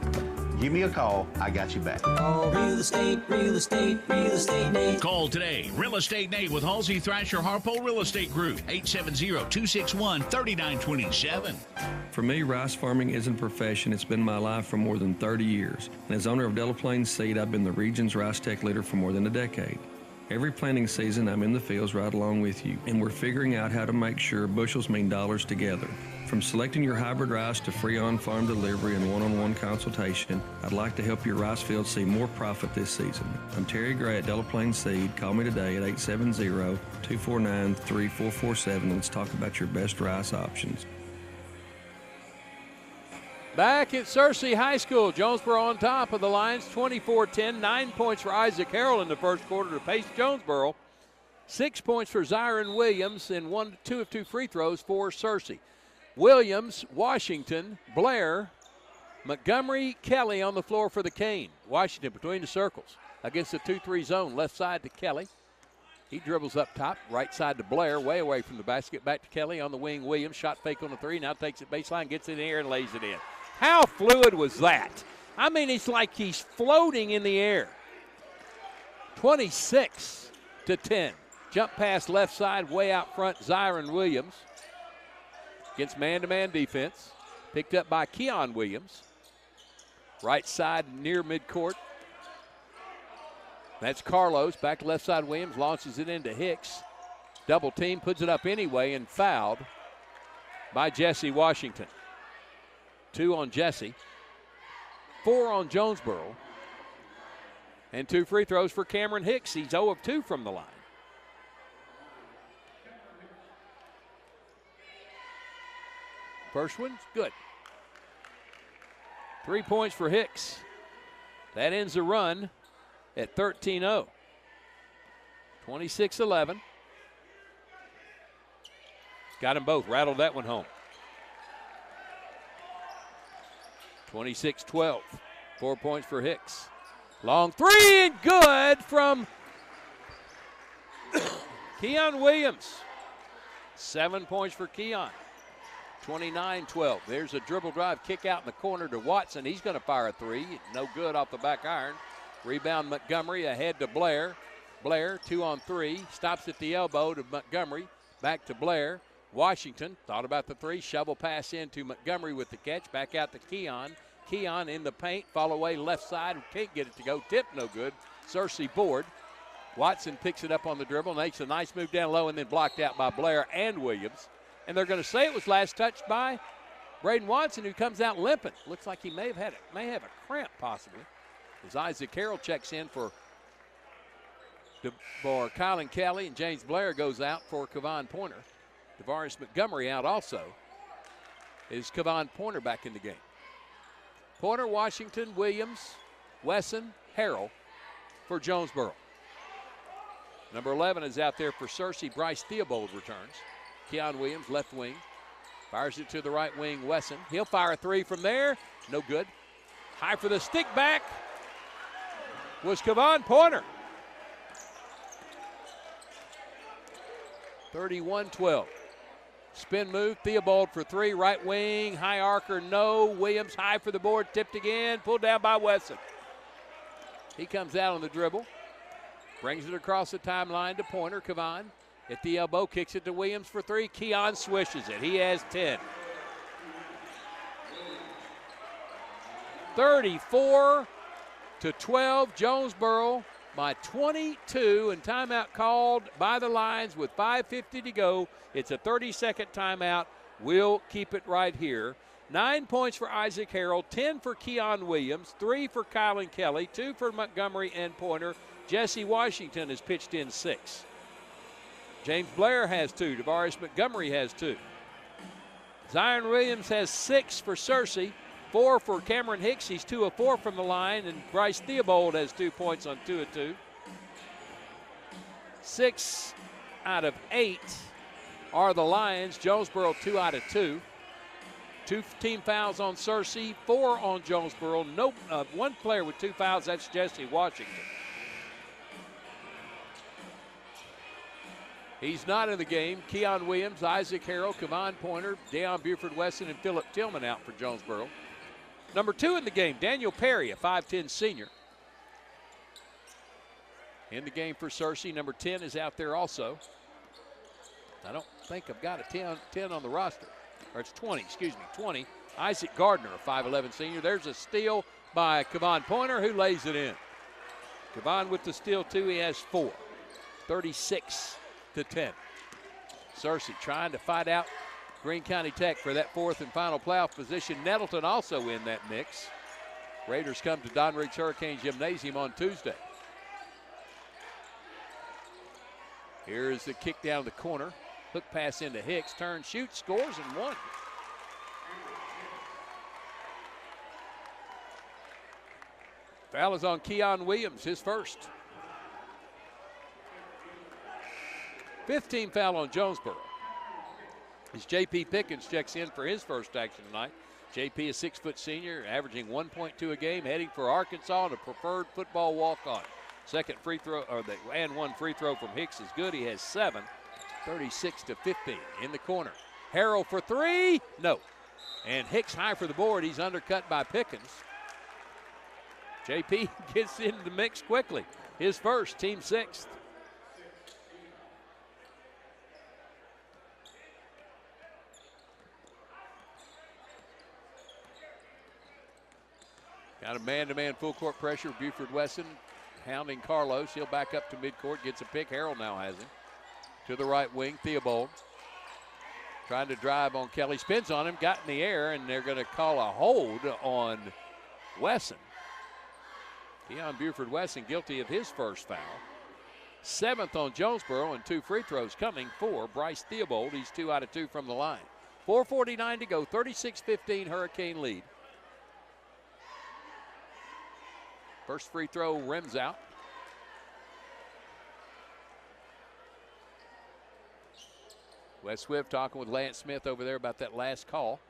Give me a call. I got you back. Oh, real estate, real estate, real estate Nate. Call today. Real Estate Nate with Halsey Thrasher Harpole Real Estate Group. 870-261-3927. For me, rice farming isn't a profession. It's been my life for more than 30 years. And as owner of Delaplane Seed, I've been the region's rice tech leader for more than a decade. Every planting season, I'm in the fields right along with you, and we're figuring out how to make sure bushels mean dollars together. From selecting your hybrid rice to free on-farm delivery and one-on-one consultation, I'd like to help your rice field see more profit this season. I'm Terry Gray at Delaplane Seed. Call me today at 870-249-3447 and let's talk about your best rice options. Back at Searcy High School, Jonesboro on top of the Lions, 24-10. 9 points for Isaac Harrell in the first quarter to pace Jonesboro. 6 points for Zyron Williams and 2 of 2 free throws for Searcy. Williams, Washington, Blair, Montgomery, Kelly on the floor for the Cane. Washington between the circles against the 2-3 zone. Left side to Kelly. He dribbles up top. Right side to Blair, way away from the basket. Back to Kelly on the wing. Williams, shot fake on the 3. Now takes it baseline, gets it in the air, and lays it in. How fluid was that? I mean, it's like he's floating in the air. 26-10. Jump pass left side, way out front, Zyron Williams. Against man-to-man defense. Picked up by Keon Williams. Right side near midcourt. That's Carlos. Back to left side, Williams launches it into Hicks. Double team, puts it up anyway, and fouled by Jesse Washington. 2 on Jesse. 4 on Jonesboro. And 2 free throws for Cameron Hicks. He's 0 of 2 from the line. First one's good. 3 points for Hicks. That ends the run at 13-0. 26-11. Got them both. Rattled that one home. 26-12. 4 points for Hicks. Long 3 and good from Keon Williams. 7 points for Keon. 29-12. There's a dribble drive kick out in the corner to Watson. He's going to fire a 3. No good off the back iron. Rebound Montgomery ahead to Blair. Blair 2 on 3. Stops at the elbow to Montgomery. Back to Blair. Washington thought about the 3. Shovel pass into Montgomery with the catch. Back out to Keon. Keon in the paint. Fall away left side. Can't get it to go. Tip no good. Searcy board. Watson picks it up on the dribble. Makes a nice move down low and then blocked out by Blair and Williams. And they're going to say it was last touched by Braden Watson, who comes out limping. Looks like he may have a cramp possibly. As Isaac Carroll checks in for Kylan Kelly, and James Blair goes out for Kevon Pointer. Tavares Montgomery out also. Is Kevon Pointer back in the game? Pointer, Washington, Williams, Wesson, Harrell for Jonesboro. Number 11 is out there for Searcy. Bryce Theobald returns. Keon Williams, left wing. Fires it to the right wing, Wesson. He'll fire a 3 from there. No good. High for the stick back was Kevon Pointer. 31-12. Spin move, Theobald for 3, right wing, high arcer, no. Williams high for the board, tipped again, pulled down by Wesson. He comes out on the dribble, brings it across the timeline to Pointer. Kevon at the elbow, kicks it to Williams for 3. Keon swishes it. He has 10. 34-12, Jonesboro by 22, and timeout called by the Lions with 5:50 to go. It's a 30-second timeout. We'll keep it right here. 9 points for Isaac Harrell, 10 for Keon Williams, 3 for Kylan Kelly, 2 for Montgomery and Pointer. Jesse Washington has pitched in 6. James Blair has 2. Tavares Montgomery has 2. Zion Williams has 6 for Searcy, 4 for Cameron Hicks. He's 2 of 4 from the line, and Bryce Theobald has 2 points on 2 of 2. 6 out of 8 are the Lions. Jonesboro 2 out of 2. 2 team fouls on Searcy, 4 on Jonesboro. No, 1 player with 2 fouls. That's Jesse Washington. He's not in the game. Keon Williams, Isaac Harrell, Kevon Pointer, Deion Buford-Wesson, and Phillip Tillman out for Jonesboro. Number 2 in the game, Daniel Perry, a 5'10 senior. In the game for Searcy, number 10 is out there also. I don't think I've got a 10 on the roster. Or it's 20, 20. Isaac Gardner, a 5'11 senior. There's a steal by Kevon Pointer, who lays it in. Kevon with the steal, too. He has 4. 36-10. Searcy trying to fight out Greene County Tech for that 4th and final playoff position. Nettleton also in that mix. Raiders come to Don Riggs Hurricane Gymnasium on Tuesday. Here's the kick down the corner. Hook pass into Hicks. Turn, shoots, scores, and 1. Foul is on Keon Williams, his first. 15 foul on Jonesboro. As J.P. Pickens checks in for his first action tonight. JP, a 6-foot senior, averaging 1.2 a game, heading for Arkansas and a preferred football walk-on. Second free throw, and one free throw from Hicks is good. He has 7, 36-15 in the corner. Harrell for 3, no. And Hicks high for the board. He's undercut by Pickens. JP gets into the mix quickly. His first, team 6th. Got a man-to-man full court pressure. Buford Wesson hounding Carlos. He'll back up to midcourt, gets a pick. Harrell now has him. To the right wing, Theobald. Trying to drive on Kelly. Spins on him, got in the air, and they're going to call a hold on Wesson. Keon Buford Wesson guilty of his first foul. 7th on Jonesboro, and 2 free throws coming for Bryce Theobald. He's 2 out of 2 from the line. 4:49 to go, 36-15 Hurricane lead. First free throw rims out. Wes Swift talking with Lance Smith over there about that last call.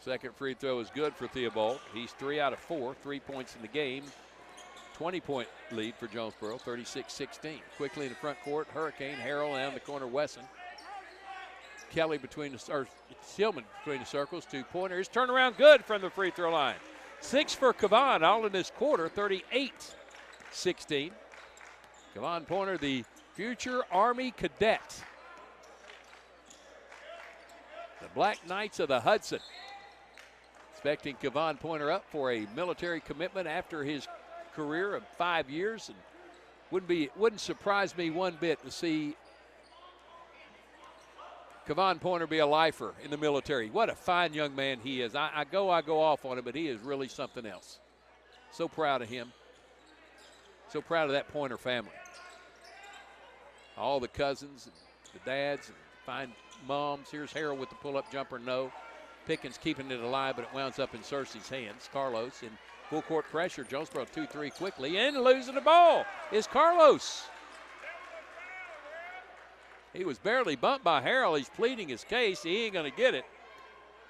Second free throw is good for Theobald. He's 3 out of 4, 3 points in the game. 20-point lead for Jonesboro, 36-16. Quickly in the front court, Hurricane, Harrell down the corner, Wesson. Kelly Tillman between the circles, 2-pointers. Turnaround good from the free throw line. 6 for Kavan, all in this quarter, 38-16. Kavan Pointer, the future Army cadet. The Black Knights of the Hudson. Expecting Kavan Pointer up for a military commitment after his career of 5 years. And wouldn't surprise me one bit to see Kavan Pointer be a lifer in the military. What a fine young man he is. I go off on him, but he is really something else. So proud of him. So proud of that Pointer family. All the cousins, and the dads, and fine moms. Here's Harrell with the pull-up jumper, no. Pickens keeping it alive, but it wounds up in Cersei's hands. Carlos in full court pressure. Jonesboro 2-3 quickly, and losing the ball is Carlos. He was barely bumped by Harrell. He's pleading his case. He ain't going to get it.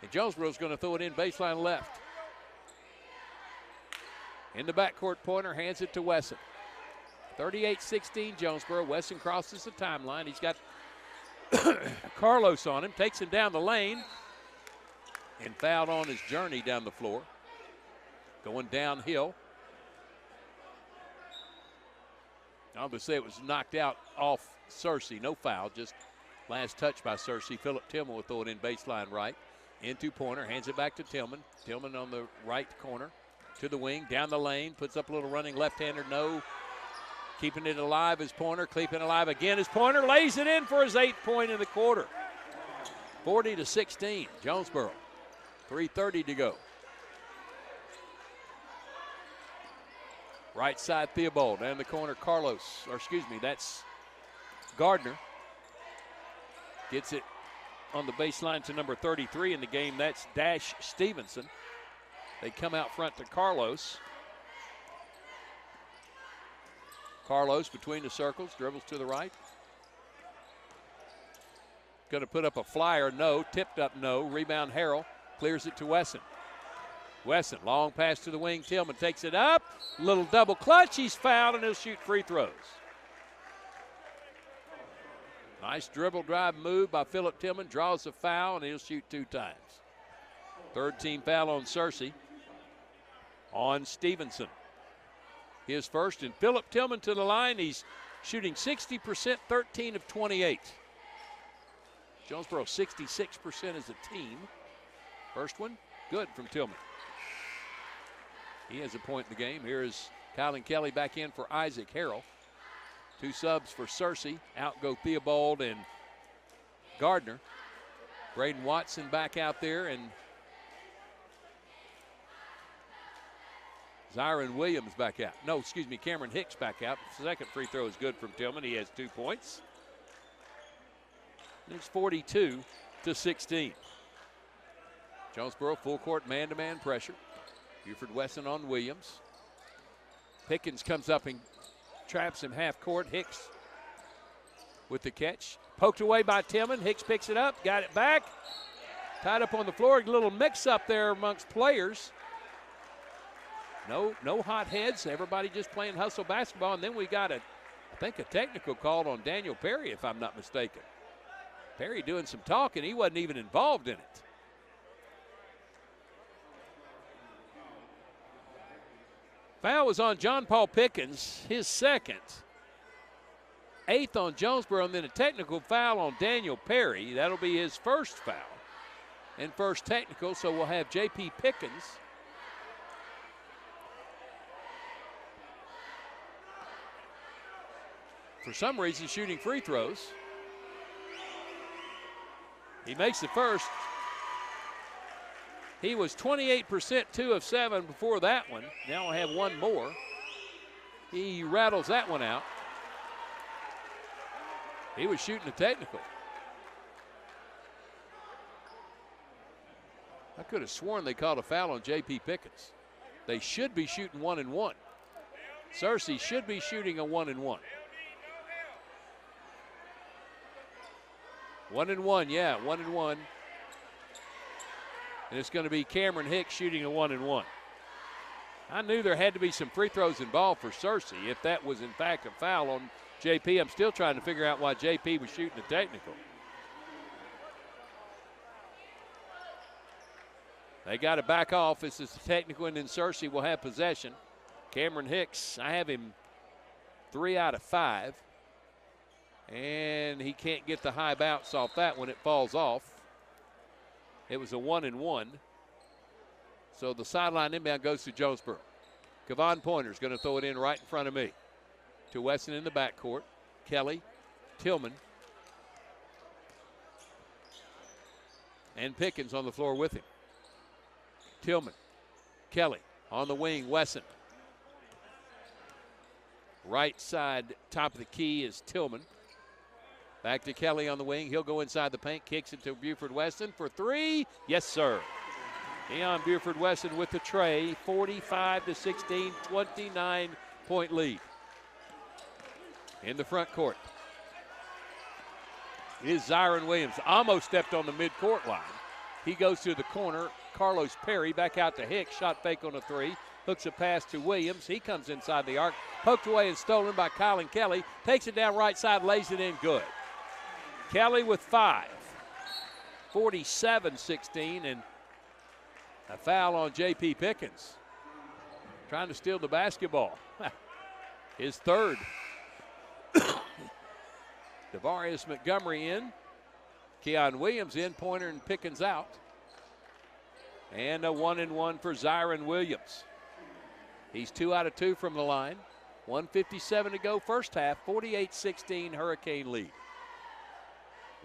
And Jonesboro's going to throw it in baseline left. In the backcourt, Pointer hands it to Wesson. 38-16 Jonesboro. Wesson crosses the timeline. He's got Carlos on him. Takes him down the lane. And fouled on his journey down the floor. Going downhill. I'll just say it was knocked out off Cersei. No foul, just last touch by Cersei. Philip Tillman will throw it in baseline right. Into Pointer, hands it back to Tillman. Tillman on the right corner. To the wing, down the lane. Puts up a little running left-hander, no. Keeping it alive is Pointer. Keeping it alive again is Pointer. Lays it in for his 8th point in the quarter. 40-16, Jonesboro. 3:30 to go. Right side, Theobald. Down the corner, Carlos. Or excuse me, that's Gardner. Gets it on the baseline to number 33 in the game. That's Dash Stevenson. They come out front to Carlos. Carlos between the circles, dribbles to the right. Going to put up a flyer, no. Tipped up, no. Rebound, Harrell. Clears it to Wesson. Wesson, long pass to the wing. Tillman takes it up. Little double clutch. He's fouled, and he'll shoot free throws. Nice dribble drive move by Philip Tillman. Draws a foul, and he'll shoot 2 times. Third team foul on Cersei. On Stevenson. His first, and Philip Tillman to the line. He's shooting 60%, 13 of 28. Jonesboro 66% as a team. First one, good from Tillman. He has a point in the game. Here is Kylan Kelly back in for Isaac Harrell. 2 subs for Cersei. Out go Theobald and Gardner. Braden Watson back out there, and Zyron Williams back out. No, excuse me, Cameron Hicks back out. Second free throw is good from Tillman. He has 2 points. It's 42-16. Jonesboro full court man-to-man pressure. Buford Wesson on Williams. Pickens comes up and traps him half court. Hicks with the catch. Poked away by Tillman. Hicks picks it up, got it back. Tied up on the floor. A little mix-up there amongst players. No hot heads. Everybody just playing hustle basketball. And then we got, I think, a technical call on Daniel Perry, if I'm not mistaken. Perry doing some talking. He wasn't even involved in it. Foul was on John Paul Pickens, his second. 8th on Jonesboro, and then a technical foul on Daniel Perry. That'll be his first foul and first technical, so we'll have J.P. Pickens. For some reason, shooting free throws. He makes the first. He was 28%, 2 of 7 before that one. Now we'll have one more. He rattles that one out. He was shooting a technical. I could have sworn they called a foul on J.P. Pickens. They should be shooting 1-1. Searcy should be shooting a 1-1. 1-1, yeah, 1-1. And it's going to be Cameron Hicks shooting a 1-1. I knew there had to be some free throws involved for Searcy if that was in fact a foul on JP. I'm still trying to figure out why JP was shooting a technical. They got to back off. This is a technical, and then Searcy will have possession. Cameron Hicks, I have him 3 out of 5. And he can't get the high bounce off that when it falls off. It was a 1-1. So the sideline inbound goes to Jonesboro. Kevon Pointer's going to throw it in right in front of me. To Weston in the backcourt. Kelly, Tillman, and Pickens on the floor with him. Tillman, Kelly on the wing, Wesson. Right side, top of the key is Tillman. Back to Kelly on the wing. He'll go inside the paint, kicks it to Buford Weston for 3. Yes, sir. Deion Buford Weston with the tray. 45-16, 29-point lead. In the front court is Zyron Williams. Almost stepped on the midcourt line. He goes to the corner. Carlos Perry back out to Hicks. Shot fake on a 3. Hooks a pass to Williams. He comes inside the arc. Poked away and stolen by Colin Kelly. Takes it down right side, lays it in good. Kelly with 5. 47-16, and a foul on J.P. Pickens. Trying to steal the basketball. His third. Devarius Montgomery in. Keon Williams in. Pointer and Pickens out. And a 1-1 for Zyron Williams. He's 2 out of 2 from the line. 1:57 to go first half. 48-16 Hurricane lead.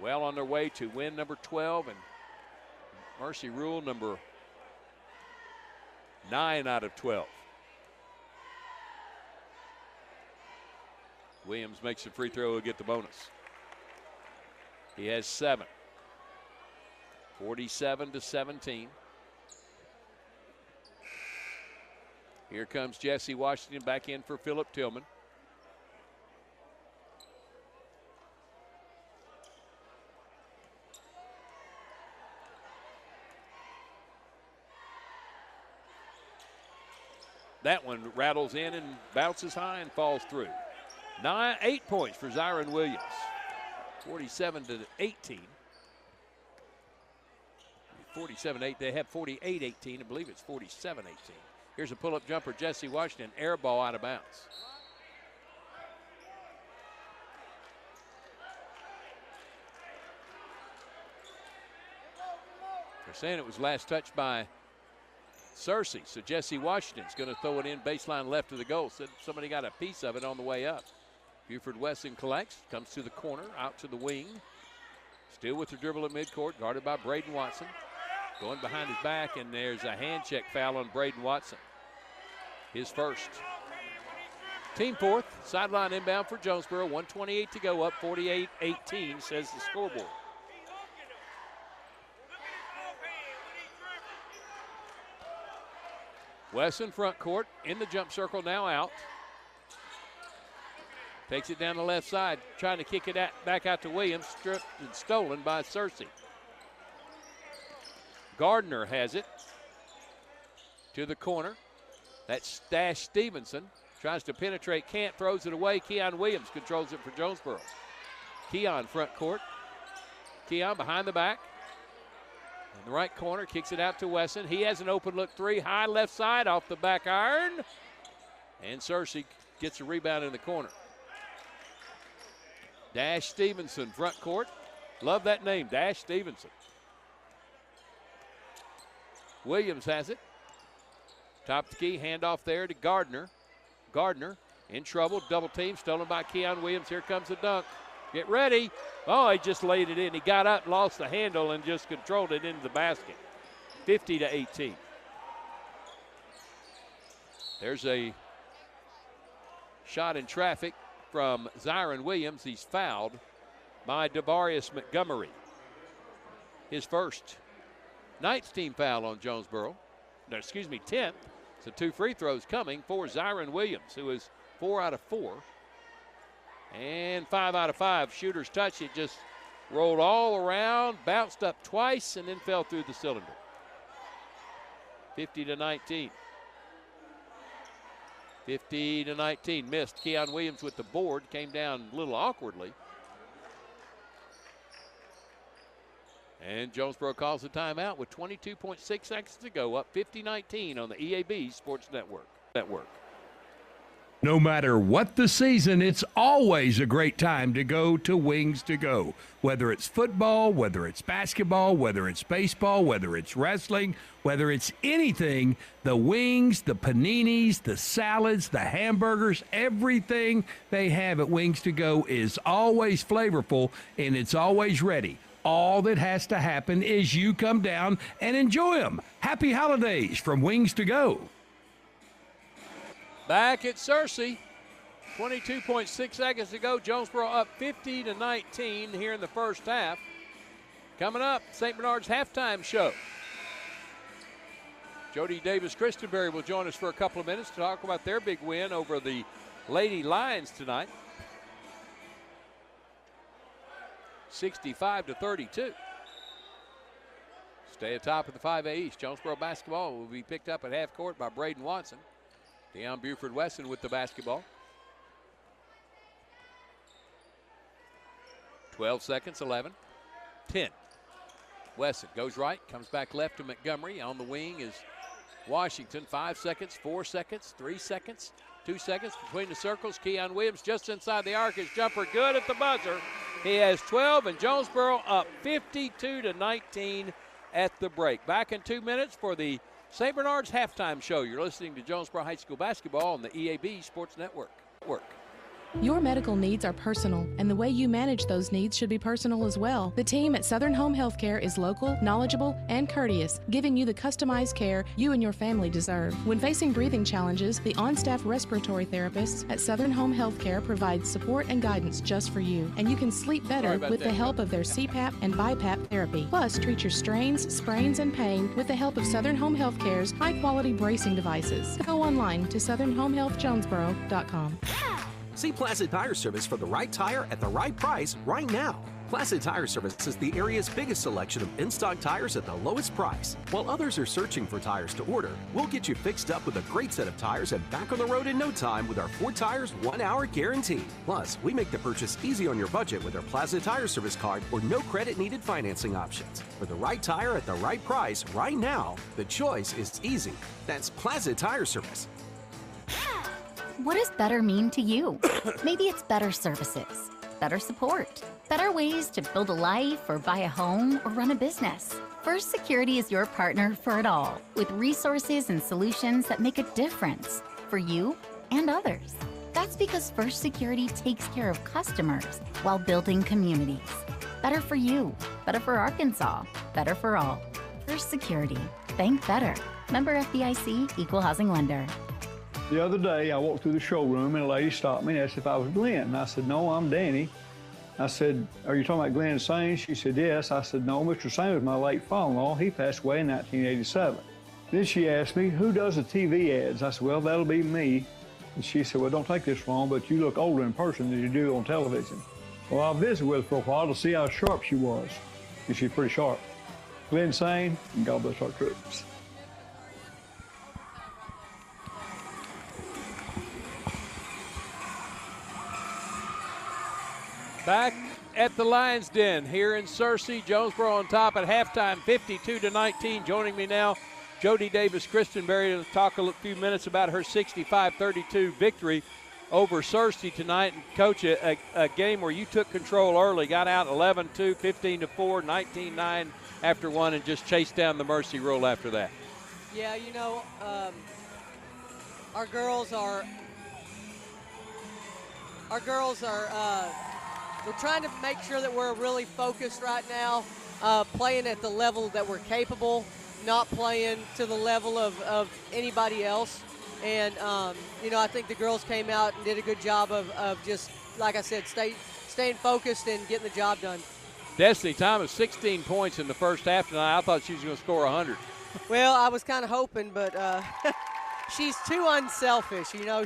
Well on their way to win number 12 and Mercy Rule number 9 out of 12. Williams makes a free throw, he'll get the bonus. He has 7. 47-17. Here comes Jesse Washington back in for Phillip Tillman. That one rattles in and bounces high and falls through. 8 points for Zyron Williams. 47-18. 47-8. They have 48-18. I believe it's 47-18. Here's a pull-up jumper, Jesse Washington. Air ball out of bounds. They're saying it was last touched by Searcy, so Jesse Washington's going to throw it in baseline left of the goal. So somebody got a piece of it on the way up. Buford Weston collects, comes to the corner, out to the wing. Still with the dribble at midcourt, guarded by Braden Watson. Going behind his back, and there's a hand check foul on Braden Watson. His first. Team fourth, sideline inbound for Jonesboro. 1:28 to go, up 48-18, says the scoreboard. Wesson front court, in the jump circle, now out. Takes it down the left side, trying to kick it back out to Williams. Stripped and stolen by Searcy. Gardner has it to the corner. That's Dash Stevenson. Tries to penetrate, can't, throws it away. Keon Williams controls it for Jonesboro. Keon front court. Keon behind the back. In the right corner, kicks it out to Wesson. He has an open look three, high left side off the back iron. And Searcy gets a rebound in the corner. Dash Stevenson front court. Love that name, Dash Stevenson. Williams has it. Top of the key, handoff there to Gardner. Gardner in trouble, double team, stolen by Keon Williams. Here comes the dunk. Get ready. Oh, he just laid it in. He got up, lost the handle, and just controlled it into the basket. 50-18. There's a shot in traffic from Zyron Williams. He's fouled by Devarius Montgomery. His first. Ninth team foul on Jonesboro. No, excuse me, 10th. So 2 free throws coming for Zyron Williams, who is 4 out of 4. And 5 out of 5. Shooters touch it, just rolled all around, bounced up twice, and then fell through the cylinder. 50-19. 50-19. Missed. Keon Williams with the board. Came down a little awkwardly. And Jonesboro calls the timeout with 22.6 seconds to go, up 50-19 on the EAB Sports Network. No matter what the season, it's always a great time to go to Wings to Go. Whether it's football, whether it's basketball, whether it's baseball, whether it's wrestling, whether it's anything, the wings, the paninis, the salads, the hamburgers, everything they have at Wings to Go is always flavorful and it's always ready. All that has to happen is you come down and enjoy them. Happy holidays from Wings to Go. Back at Searcy, 22.6 seconds to go. Jonesboro up 50-19 here in the first half. Coming up, St. Bernard's halftime show. Jody Davis-Christenberry will join us for a couple of minutes to talk about their big win over the Lady Lions tonight. 65-32. Stay atop of the 5A East. Jonesboro basketball will be picked up at half court by Braden Watson. Deion Buford-Wesson with the basketball. 12 seconds, 11, 10. Wesson goes right, comes back left to Montgomery. On the wing is Washington. 5 seconds, 4 seconds, 3 seconds, 2 seconds between the circles. Keon Williams just inside the arc. His jumper good at the buzzer. He has 12, and Jonesboro up 52-19 at the break. Back in 2 minutes for the St. Bernard's halftime show. You're listening to Jonesboro High School basketball on the EAB Sports Network. Your medical needs are personal, and the way you manage those needs should be personal as well. The team at Southern Home Healthcare is local, knowledgeable, and courteous, giving you the customized care you and your family deserve. When facing breathing challenges, the on-staff respiratory therapists at Southern Home Healthcare provide support and guidance just for you, and you can sleep better with the help of their CPAP and BiPAP therapy. Plus, treat your strains, sprains, and pain with the help of Southern Home Healthcare's high-quality bracing devices. Go online to southernhomehealthjonesboro.com. See Placid Tire Service for the right tire at the right price right now. Placid Tire Service is the area's biggest selection of in-stock tires at the lowest price. While others are searching for tires to order, we'll get you fixed up with a great set of tires and back on the road in no time with our 4 tires, 1 hour guarantee. Plus, we make the purchase easy on your budget with our Placid Tire Service card or no credit needed financing options. For the right tire at the right price right now, the choice is easy. That's Placid Tire Service. What does better mean to you? Maybe it's better services, better support, better ways to build a life or buy a home or run a business. First Security is your partner for it all, with resources and solutions that make a difference for you and others. That's because First Security takes care of customers while building communities. Better for you, better for Arkansas, better for all. First Security. Bank better. Member FDIC, Equal Housing Lender. The other day, I walked through the showroom and a lady stopped me and asked if I was Glenn. And I said, no, I'm Danny. I said, are you talking about Glenn Sain? She said, yes. I said, no, Mr. Sain was my late father-in-law. He passed away in 1987. Then she asked me, who does the TV ads? I said, well, that'll be me. And she said, well, don't take this wrong, but you look older in person than you do on television. Well, I visited with her for a while to see how sharp she was. And she's pretty sharp. Glenn Sane, and God bless our troops. Back at the Lions Den here in Searcy, Jonesboro on top at halftime, 52-19. Joining me now, Jody Davis-Christenberry, to talk a few minutes about her 65-32 victory over Searcy tonight. And Coach, a game where you took control early, got out 11-2, 15-4, 19-9 after one, and just chased down the mercy rule after that. Yeah, you know, our girls are we're trying to make sure that we're really focused right now, playing at the level that we're capable, not playing to the level of anybody else. And, you know, I think the girls came out and did a good job of just, like I said, staying focused and getting the job done. Destiny Thomas, 16 points in the first half tonight. I thought she was going to score 100. Well, I was kind of hoping, but she's too unselfish. You know,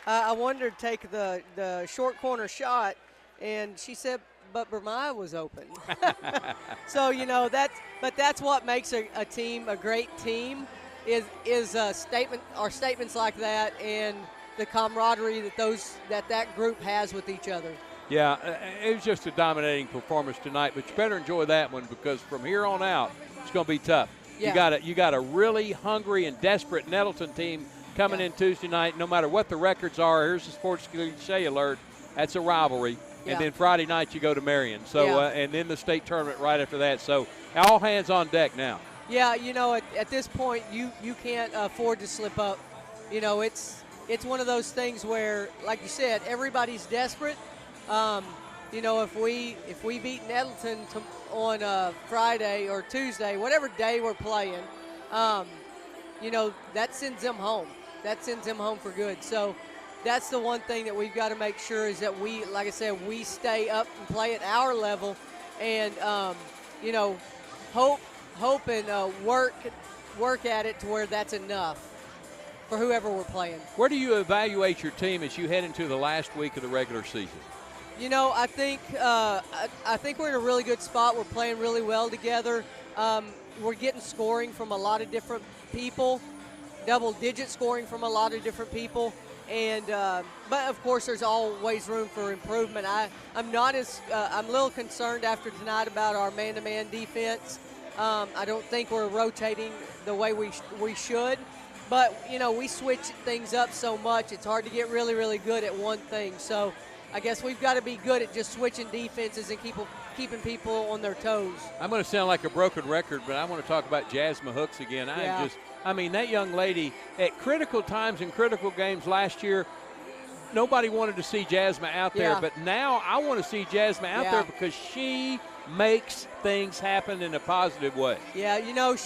I wanted her to take the short corner shot, and she said, but Bermiah was open. So, you know, that's what makes a team a great team is statements like that and the camaraderie that group has with each other. Yeah, it was just a dominating performance tonight, but you better enjoy that one because from here on out, it's going to be tough. Yeah. You got a really hungry and desperate Nettleton team coming in Tuesday night. No matter what the records are, here's the sports cliche alert. That's a rivalry. And then Friday night you go to Marion. So and then the state tournament right after that. So all hands on deck now. Yeah, you know, at this point you can't afford to slip up. You know, it's one of those things where, like you said, everybody's desperate. You know, if we beat Nettleton on Friday or Tuesday, whatever day we're playing, you know, that sends them home. That sends them home for good. So that's the one thing that we've got to make sure is that we, like I said, we stay up and play at our level and, you know, hope and work at it to where that's enough for whoever we're playing. Where do you evaluate your team as you head into the last week of the regular season? You know, I think we're in a really good spot. We're playing really well together. We're getting scoring from a lot of different people, double-digit scoring from a lot of different people. And but of course, there's always room for improvement. I'm a little concerned after tonight about our man-to-man defense. I don't think we're rotating the way we should. But you know, we switch things up so much; it's hard to get really, really good at one thing. So I guess we've got to be good at just switching defenses and keeping people on their toes. I'm going to sound like a broken record, but I want to talk about Jasmine Hooks again. I mean, that young lady at critical times in critical games last year, nobody wanted to see Jasmine out there. But now I want to see Jasmine out there because she makes things happen in a positive way. Yeah, you know,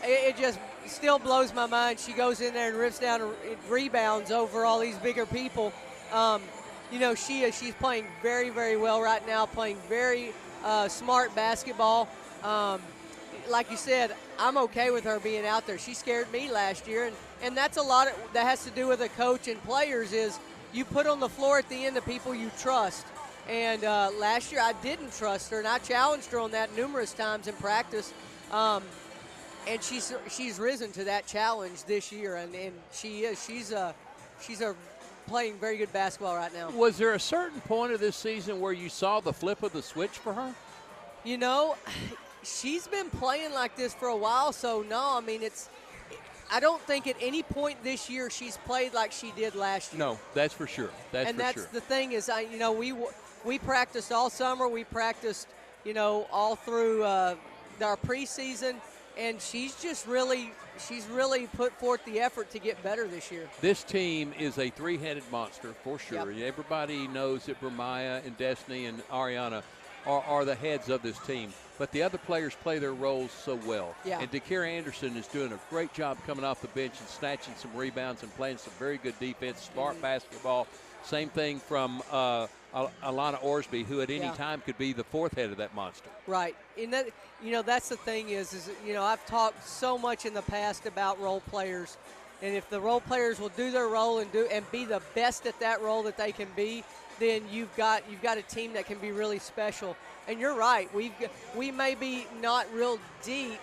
it just still blows my mind. She goes in there and rips down rebounds over all these bigger people. You know, she's playing very, very well right now, playing very smart basketball. Like you said, I'm okay with her being out there. She scared me last year, and that's a lot that has to do with a coach and players is you put on the floor at the end the people you trust. And last year I didn't trust her, and I challenged her on that numerous times in practice. And she's risen to that challenge this year, and she's playing very good basketball right now. Was there a certain point of this season where you saw the flip of the switch for her? You know, she's been playing like this for a while, so no, I mean, I don't think at any point this year she's played like she did last year. No, that's for sure. That's the thing is, you know, we practiced all summer. We practiced, you know, all through our preseason, and she's really put forth the effort to get better this year. This team is a three-headed monster for sure. Yep. Everybody knows that Bermiah and Destiny and Ariana are the heads of this team, but the other players play their roles so well. Yeah. And DeKira Anderson is doing a great job coming off the bench and snatching some rebounds and playing some very good defense, smart basketball. Same thing from Alana Orsby, who at any time could be the fourth head of that monster. Right. And that, you know, that's the thing is, you know, I've talked so much in the past about role players, And if the role players will do their role and be the best at that role that they can be, then you've got a team that can be really special. And you're right. We may be not real deep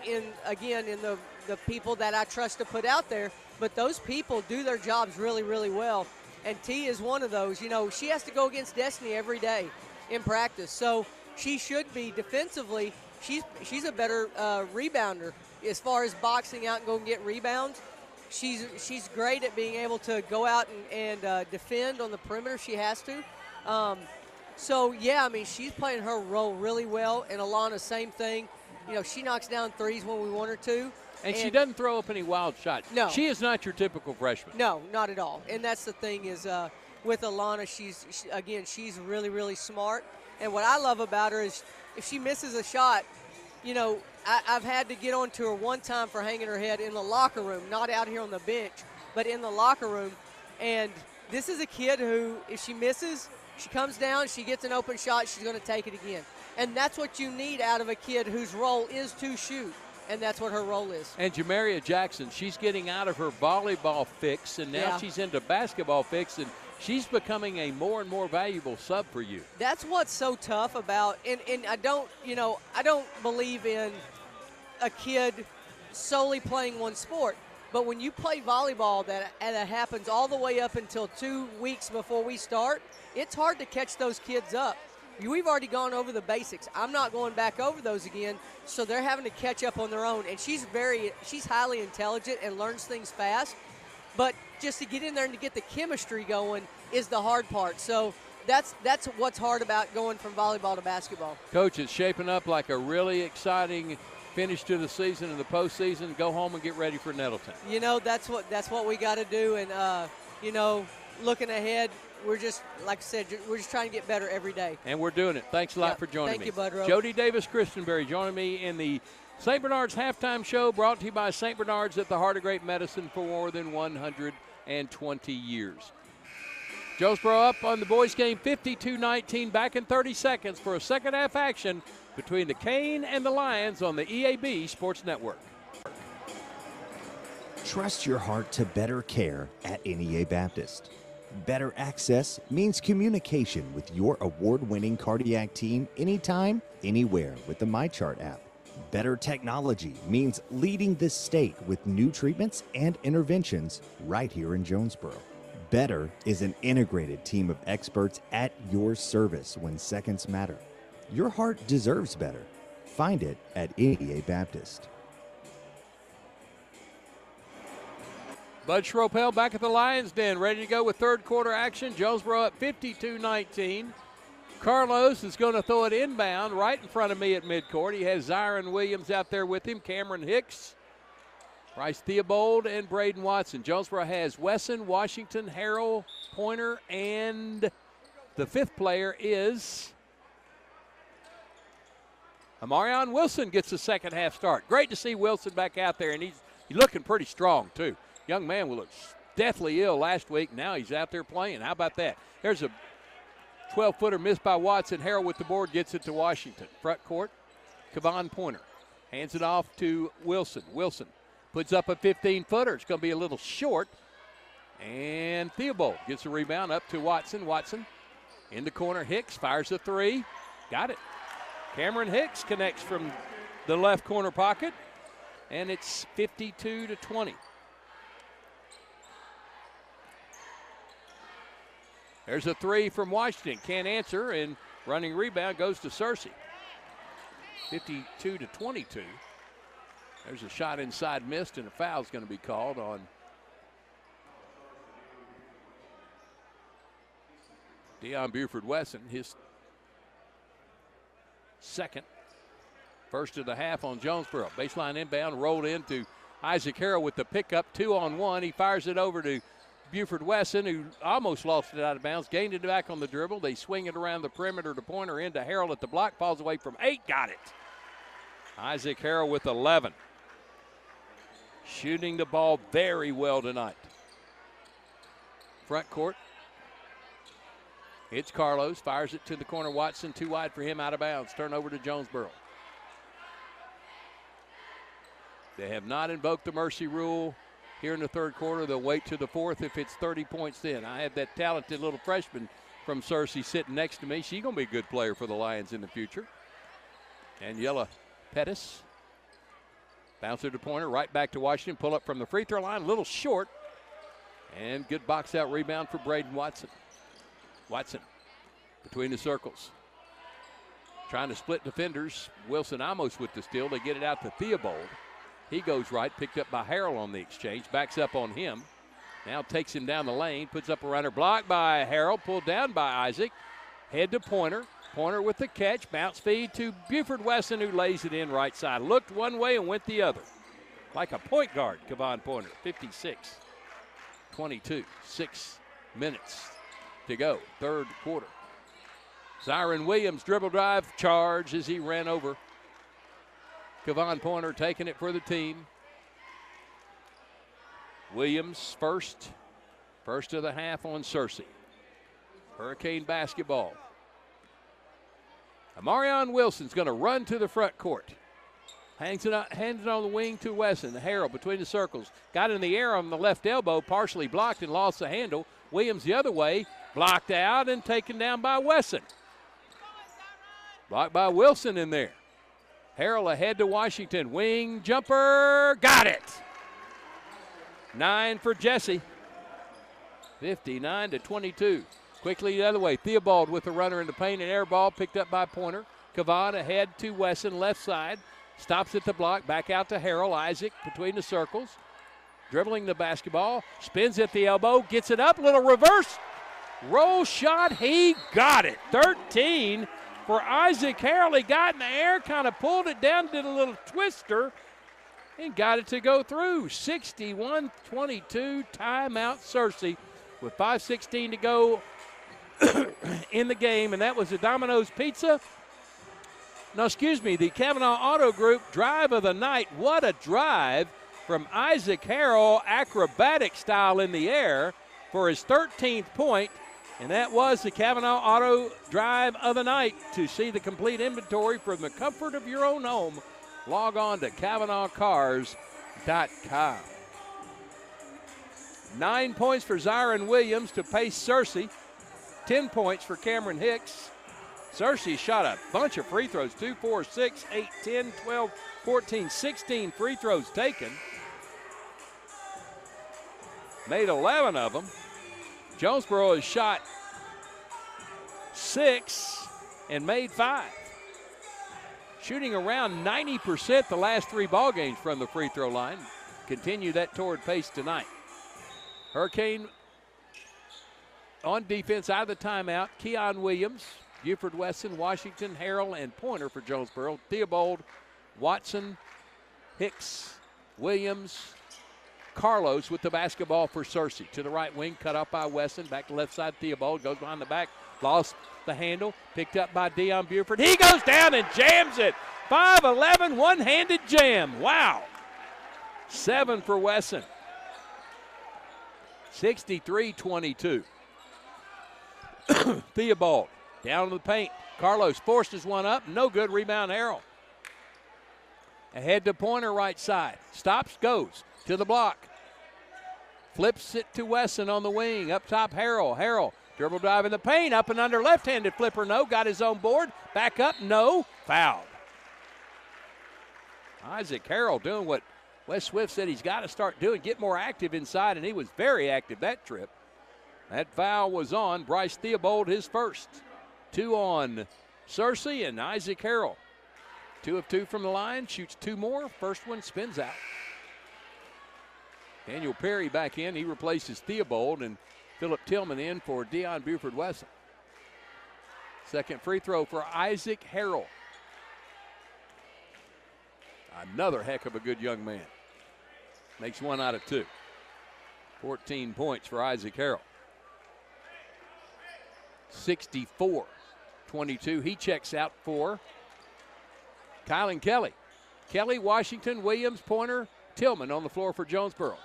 in the people that I trust to put out there, but those people do their jobs really, really well. And T is one of those. You know, she has to go against Destiny every day in practice. So she should be defensively. She's a better rebounder as far as boxing out and go and get rebounds. She's great at being able to go out and defend on the perimeter. She has to. So, yeah, I mean, she's playing her role really well. And Alana, same thing. You know, she knocks down threes when we want her to. And she doesn't throw up any wild shots. No. She is not your typical freshman. No, not at all. And that's the thing is with Alana, she's really, really smart. And what I love about her is if she misses a shot, you know, I've had to get on to her one time for hanging her head in the locker room, not out here on the bench, but in the locker room. And this is a kid who, if she misses, she comes down, she gets an open shot, she's going to take it again. And that's what you need out of a kid whose role is to shoot. And that's what her role is. And Jamaria Jackson, she's getting out of her volleyball fix, and now she's into basketball fix, and she's becoming a more and more valuable sub for you. That's what's so tough about, and I don't believe in a kid solely playing one sport. But when you play volleyball, that happens all the way up until 2 weeks before we start, it's hard to catch those kids up. We've already gone over the basics. I'm not going back over those again, so they're having to catch up on their own. And she's highly intelligent and learns things fast. But just to get in there and to get the chemistry going is the hard part. So that's what's hard about going from volleyball to basketball. Coach, it's shaping up like a really exciting finish to the season and the postseason. Go home and get ready for Nettleton. You know, that's what we got to do. And, you know, looking ahead, we're just, like I said, we're just trying to get better every day. And we're doing it. Thanks a lot for joining me. Thank you, Bud Rowe. Jody Davis-Christenberry joining me in the St. Bernard's Halftime Show, brought to you by St. Bernard's at the heart of great medicine for more than 120 years. Jonesboro up on the boys' game 52-19, back in 30 seconds for a second half action between the Cane and the Lions on the EAB Sports Network. Trust your heart to better care at NEA Baptist. Better access means communication with your award-winning cardiac team anytime, anywhere with the MyChart app. Better technology means leading the state with new treatments and interventions right here in Jonesboro. Better is an integrated team of experts at your service when seconds matter. Your heart deserves better. Find it at NEA Baptist. Bud Schropel back at the Lions Den, ready to go with third quarter action. Jonesboro up 52-19. Carlos is going to throw it inbound right in front of me at midcourt. He has Zyron Williams out there with him, Cameron Hicks, Bryce Theobald, and Braden Watson. Jonesboro has Wesson, Washington, Harrell, Pointer, and the fifth player is Amarion Wilson gets the second half start. Great to see Wilson back out there, and he's looking pretty strong too. Young man looked deathly ill last week. Now he's out there playing. How about that? There's a 12-footer missed by Watson. Harrell with the board gets it to Washington. Front court, Kevon Pointer hands it off to Wilson. Wilson puts up a 15-footer. It's going to be a little short. And Theobald gets a rebound up to Watson. Watson in the corner. Hicks fires a three. Got it. Cameron Hicks connects from the left corner pocket. And it's 52-20. There's a three from Washington. Can't answer, and running rebound goes to Searcy. 52-22. There's a shot inside missed, and a foul's going to be called on Deion Buford-Wesson, his second. First of the half on Jonesboro. Baseline inbound, rolled into Isaac Harrell with the pickup, 2-on-1. He fires it over to Buford-Wesson, who almost lost it out of bounds, gained it back on the dribble. They swing it around the perimeter to Pointer into Harrell at the block, falls away from 8, got it. Isaac Harrell with 11. Shooting the ball very well tonight. Front court. It's Carlos, fires it to the corner. Watson, too wide for him, out of bounds. Turnover to Jonesboro. They have not invoked the mercy rule here in the third quarter. They'll wait to the fourth if it's 30 points then. I have that talented little freshman from Searcy sitting next to me. She's going to be a good player for the Lions in the future. Daniela Pettis. Bouncer to Pointer, right back to Washington. Pull up from the free throw line, a little short. And good box out rebound for Braden Watson. Watson between the circles. Trying to split defenders. Wilson Amos with the steal. They get it out to Theobald. He goes right, picked up by Harrell on the exchange. Backs up on him. Now takes him down the lane. Puts up a runner. Blocked by Harrell. Pulled down by Isaac. Head to Pointer. Pointer with the catch. Bounce feed to Buford Wesson, who lays it in right side. Looked one way and went the other. Like a point guard, Kevon Pointer. 56-22. 6 minutes to go. Third quarter. Zyron Williams dribble drive charge as he ran over Kevon Pointer, taking it for the team. Williams first of the half on Searcy. Hurricane basketball. Amarion Wilson's going to run to the front court. Hands it on the wing to Wesson. Harrell between the circles. Got in the air on the left elbow, partially blocked and lost the handle. Williams the other way, blocked out and taken down by Wesson. Blocked by Wilson in there. Harrell ahead to Washington. Wing jumper, got it. 9 for Jesse. 59-22. Quickly the other way. Theobald with the runner in the paint, and air ball picked up by Pointer. Kevon ahead to Wesson, left side. Stops at the block, back out to Harrell. Isaac between the circles. Dribbling the basketball. Spins at the elbow, gets it up. Little reverse roll shot. He got it. 13 for Isaac Harrell. He got in the air, kind of pulled it down, did a little twister, and got it to go through. 61-22, timeout Searcy with 5:16 to go in the game, and that was the Domino's Pizza. No, excuse me, the Kavanaugh Auto Group drive of the night. What a drive from Isaac Harrell, acrobatic style in the air for his 13th point. And that was the Kavanaugh Auto drive of the night. To see the complete inventory from the comfort of your own home, log on to CavanaughCars.com. 9 points for Zyron Williams to pace Searcy. 10 points for Cameron Hicks. Searcy shot a bunch of free throws. 2, 4, 6, 8, 10, 12, 14, 16 free throws taken. Made 11 of them. Jonesboro has shot 6 and made 5. Shooting around 90% the last 3 ball games from the free throw line. Continue that torrid pace tonight. Hurricane on defense out of the timeout. Keon Williams, Buford Wesson, Washington, Harrell, and Pointer for Jonesboro. Theobald, Watson, Hicks, Williams, Carlos with the basketball for Searcy. To the right wing, cut off by Wesson. Back to left side, Theobald goes behind the back. Lost the handle. Picked up by Dion Buford. He goes down and jams it. 5'11", one-handed jam. Wow. 7 for Wesson. 63-22. Theobald down to the paint. Carlos forces one up. No good. Rebound, Harrell. Ahead to Pointer, right side. Stops, goes to the block. Flips it to Wesson on the wing. Up top, Harrell. Harrell, dribble drive in the paint. Up and under, left-handed flipper, no. Got his own board. Back up, no. Fouled. Isaac Harrell doing what Wes Swift said he's got to start doing. Get more active inside, and he was very active that trip. That foul was on Bryce Theobald, his first. 2 on Searcy and Isaac Harrell. 2 of 2 from the line, shoots 2 more. First one spins out. Daniel Perry back in. He replaces Theobald, and Philip Tillman in for Dion Buford Wesson. Second free throw for Isaac Harrell. Another heck of a good young man. Makes 1 out of 2. 14 points for Isaac Harrell. 64-22. He checks out for Kylan Kelly. Kelly, Washington, Williams, Pointer, Tillman on the floor for Jonesboro.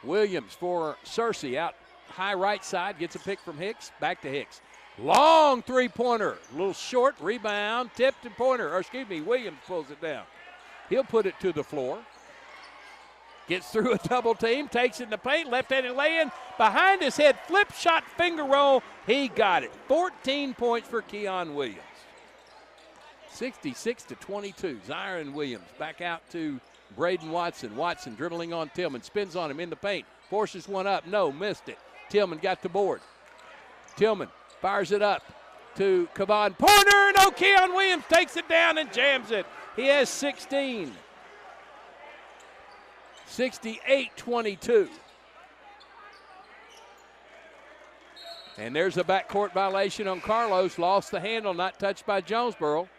Williams for Searcy out high right side. Gets a pick from Hicks. Back to Hicks. Long three-pointer. A little short. Rebound. Tipped to Williams pulls it down. He'll put it to the floor. Gets through a double team, takes it in the paint, left-handed lay-in, behind his head, flip shot, finger roll. He got it. 14 points for Keon Williams. 66-22. Zyron Williams back out to Braden Watson. Watson dribbling on Tillman, spins on him in the paint, forces one up. No, missed it. Tillman got the board. Tillman fires it up to Kevon Pointer. No, Keon Williams takes it down and jams it. He has 16. 68-22. And there's a backcourt violation on Carlos. Lost the handle, not touched by Jonesboro.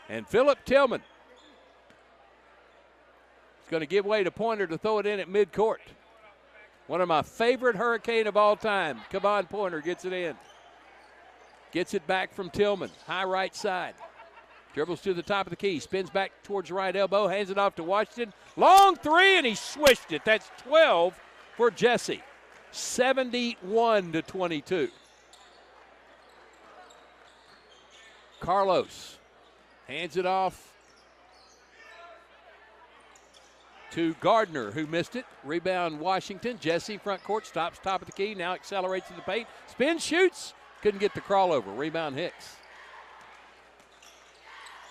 And Philip Tillman is going to give way to Pointer to throw it in at midcourt. One of my favorite Hurricane of all time. Kevon Pointer gets it in. Gets it back from Tillman. High right side. Dribbles to the top of the key. Spins back towards the right elbow. Hands it off to Washington. Long three, and he swished it. That's 12 for Jesse. 71-22. Carlos hands it off to Gardner, who missed it. Rebound Washington. Jesse front court, stops top of the key, now accelerates in the paint. Spins, shoots. Couldn't get the crawl over. Rebound Hicks.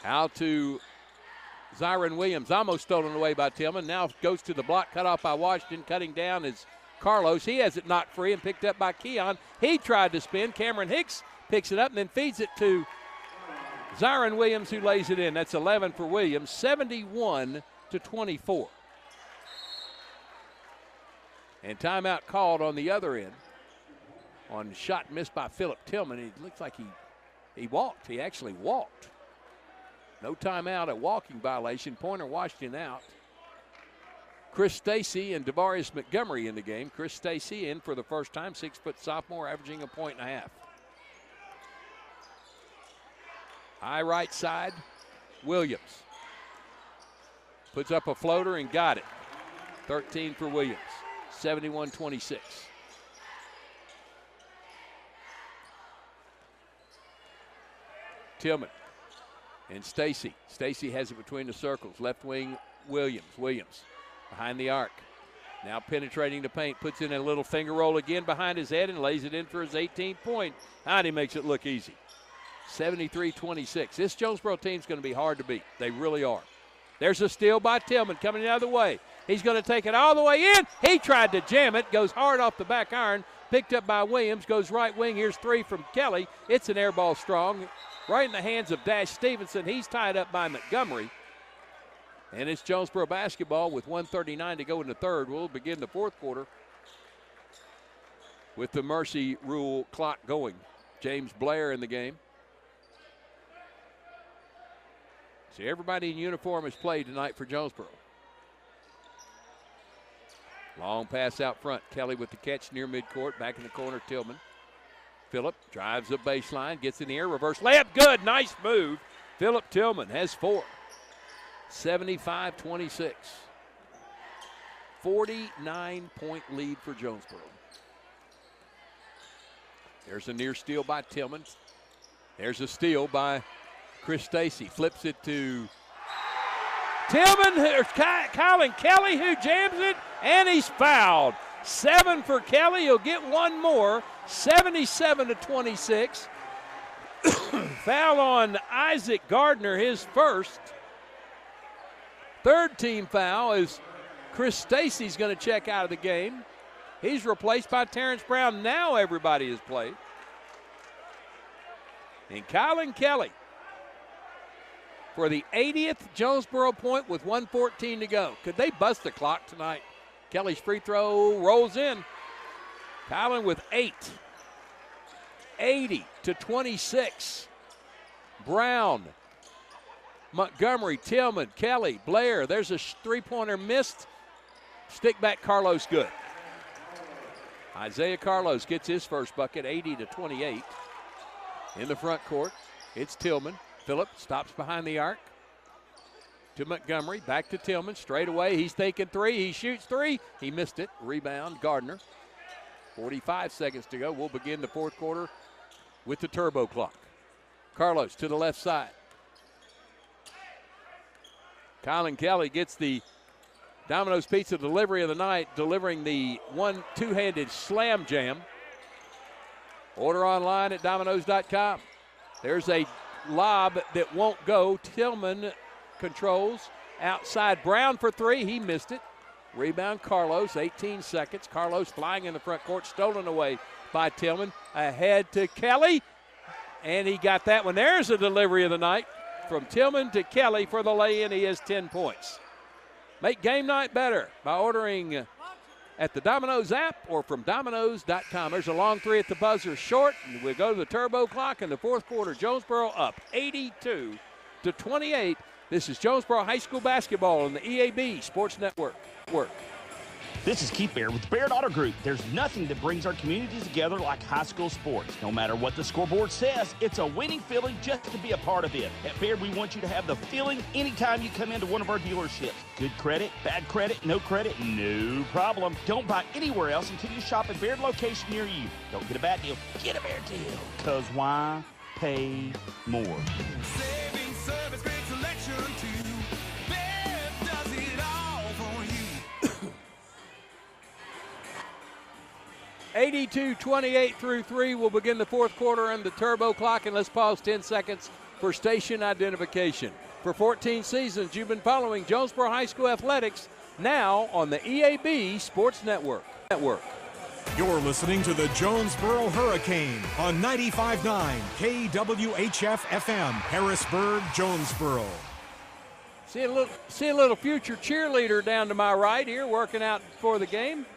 Out to Zyron Williams, almost stolen away by Tillman. Now goes to the block, cut off by Washington. Cutting down is Carlos. He has it knocked free and picked up by Keon. He tried to spin. Cameron Hicks picks it up and then feeds it to Zyron Williams, who lays it in. That's 11 for Williams, 71-24. And timeout called on the other end on shot missed by Philip Tillman. It looks like he walked. He actually walked. No timeout, a walking violation. Pointer Washington out. Chris Stacy and Devarius Montgomery in the game. Chris Stacy in for the first time, 6-foot sophomore, averaging a point and a half. High right side, Williams. Puts up a floater and got it. 13 for Williams, 71-26. Tillman and Stacy. Stacy has it between the circles. Left wing, Williams. Williams behind the arc. Now penetrating the paint. Puts in a little finger roll again behind his head and lays it in for his 18th point. And he makes it look easy. 73-26. This Jonesboro team's going to be hard to beat. They really are. There's a steal by Tillman coming the other way. He's going to take it all the way in. He tried to jam it. Goes hard off the back iron. Picked up by Williams. Goes right wing. Here's three from Kelly. It's an air ball strong. Right in the hands of Dash Stevenson. He's tied up by Montgomery. And it's Jonesboro basketball with 1:39 to go in the third. We'll begin the fourth quarter with the mercy rule clock going. James Blair in the game. So everybody in uniform has played tonight for Jonesboro. Long pass out front. Kelly with the catch near midcourt. Back in the corner, Tillman. Phillip drives the baseline, gets in the air, reverse layup, good, nice move. Philip Tillman has 4. 75-26. 49-point lead for Jonesboro. There's a near steal by Tillman. There's a steal by Chris Stacy. Flips it to Tillman. There's Colin Kelly who jams it, and he's fouled. 7 for Kelly. He'll get one more. 77-26. Foul on Isaac Gardner, his first. Third team foul is Chris Stacy's going to check out of the game. He's replaced by Terrence Brown. Now everybody has played. And Colin Kelly for the 80th Jonesboro point with 1:14 to go. Could they bust the clock tonight? Kelly's free throw rolls in. Colin with 8. 80-26. Brown, Montgomery, Tillman, Kelly, Blair. There's a three-pointer missed. Stick back, Carlos good. Isaiah Carlos gets his first bucket, 80-28. In the front court, it's Tillman. Phillip stops behind the arc. To Montgomery, back to Tillman, straight away. He's thinking three. He shoots three. He missed it. Rebound, Gardner. 45 seconds to go. We'll begin the fourth quarter with the turbo clock. Carlos to the left side. Colin Kelly gets the Domino's Pizza delivery of the night, delivering the two-handed slam jam. Order online at Domino's.com. There's a lob that won't go. Tillman controls. Outside Brown for three. He missed it. Rebound Carlos, 18 seconds. Carlos flying in the front court, stolen away by Tillman. Ahead to Kelly, and he got that one. There's a delivery of the night from Tillman to Kelly for the lay-in. He has 10 points. Make game night better by ordering at the Domino's app or from Domino's.com. There's a long three at the buzzer, short, and we go to the turbo clock in the fourth quarter. Jonesboro up 82-28. This is Jonesboro High School basketball on the EAB Sports Network. This is Keith Baird with Baird Auto Group. There's nothing that brings our communities together like high school sports. No matter what the scoreboard says, it's a winning feeling just to be a part of it. At Baird, we want you to have the feeling anytime you come into one of our dealerships. Good credit, bad credit, no problem. Don't buy anywhere else until you shop at Baird location near you. Don't get a bad deal, get a Baird deal. Because why pay more? Saving service, great selection too. Baird does it all for you. 82-28 through 3 will begin the fourth quarter on the turbo clock, and let's pause 10 seconds for station identification. For 14 seasons, you've been following Jonesboro High School athletics, now on the EAB Sports Network. You're listening to the Jonesboro Hurricane on 95.9 KWHF-FM, Harrisburg, Jonesboro. See a little future cheerleader down to my right here working out for the game.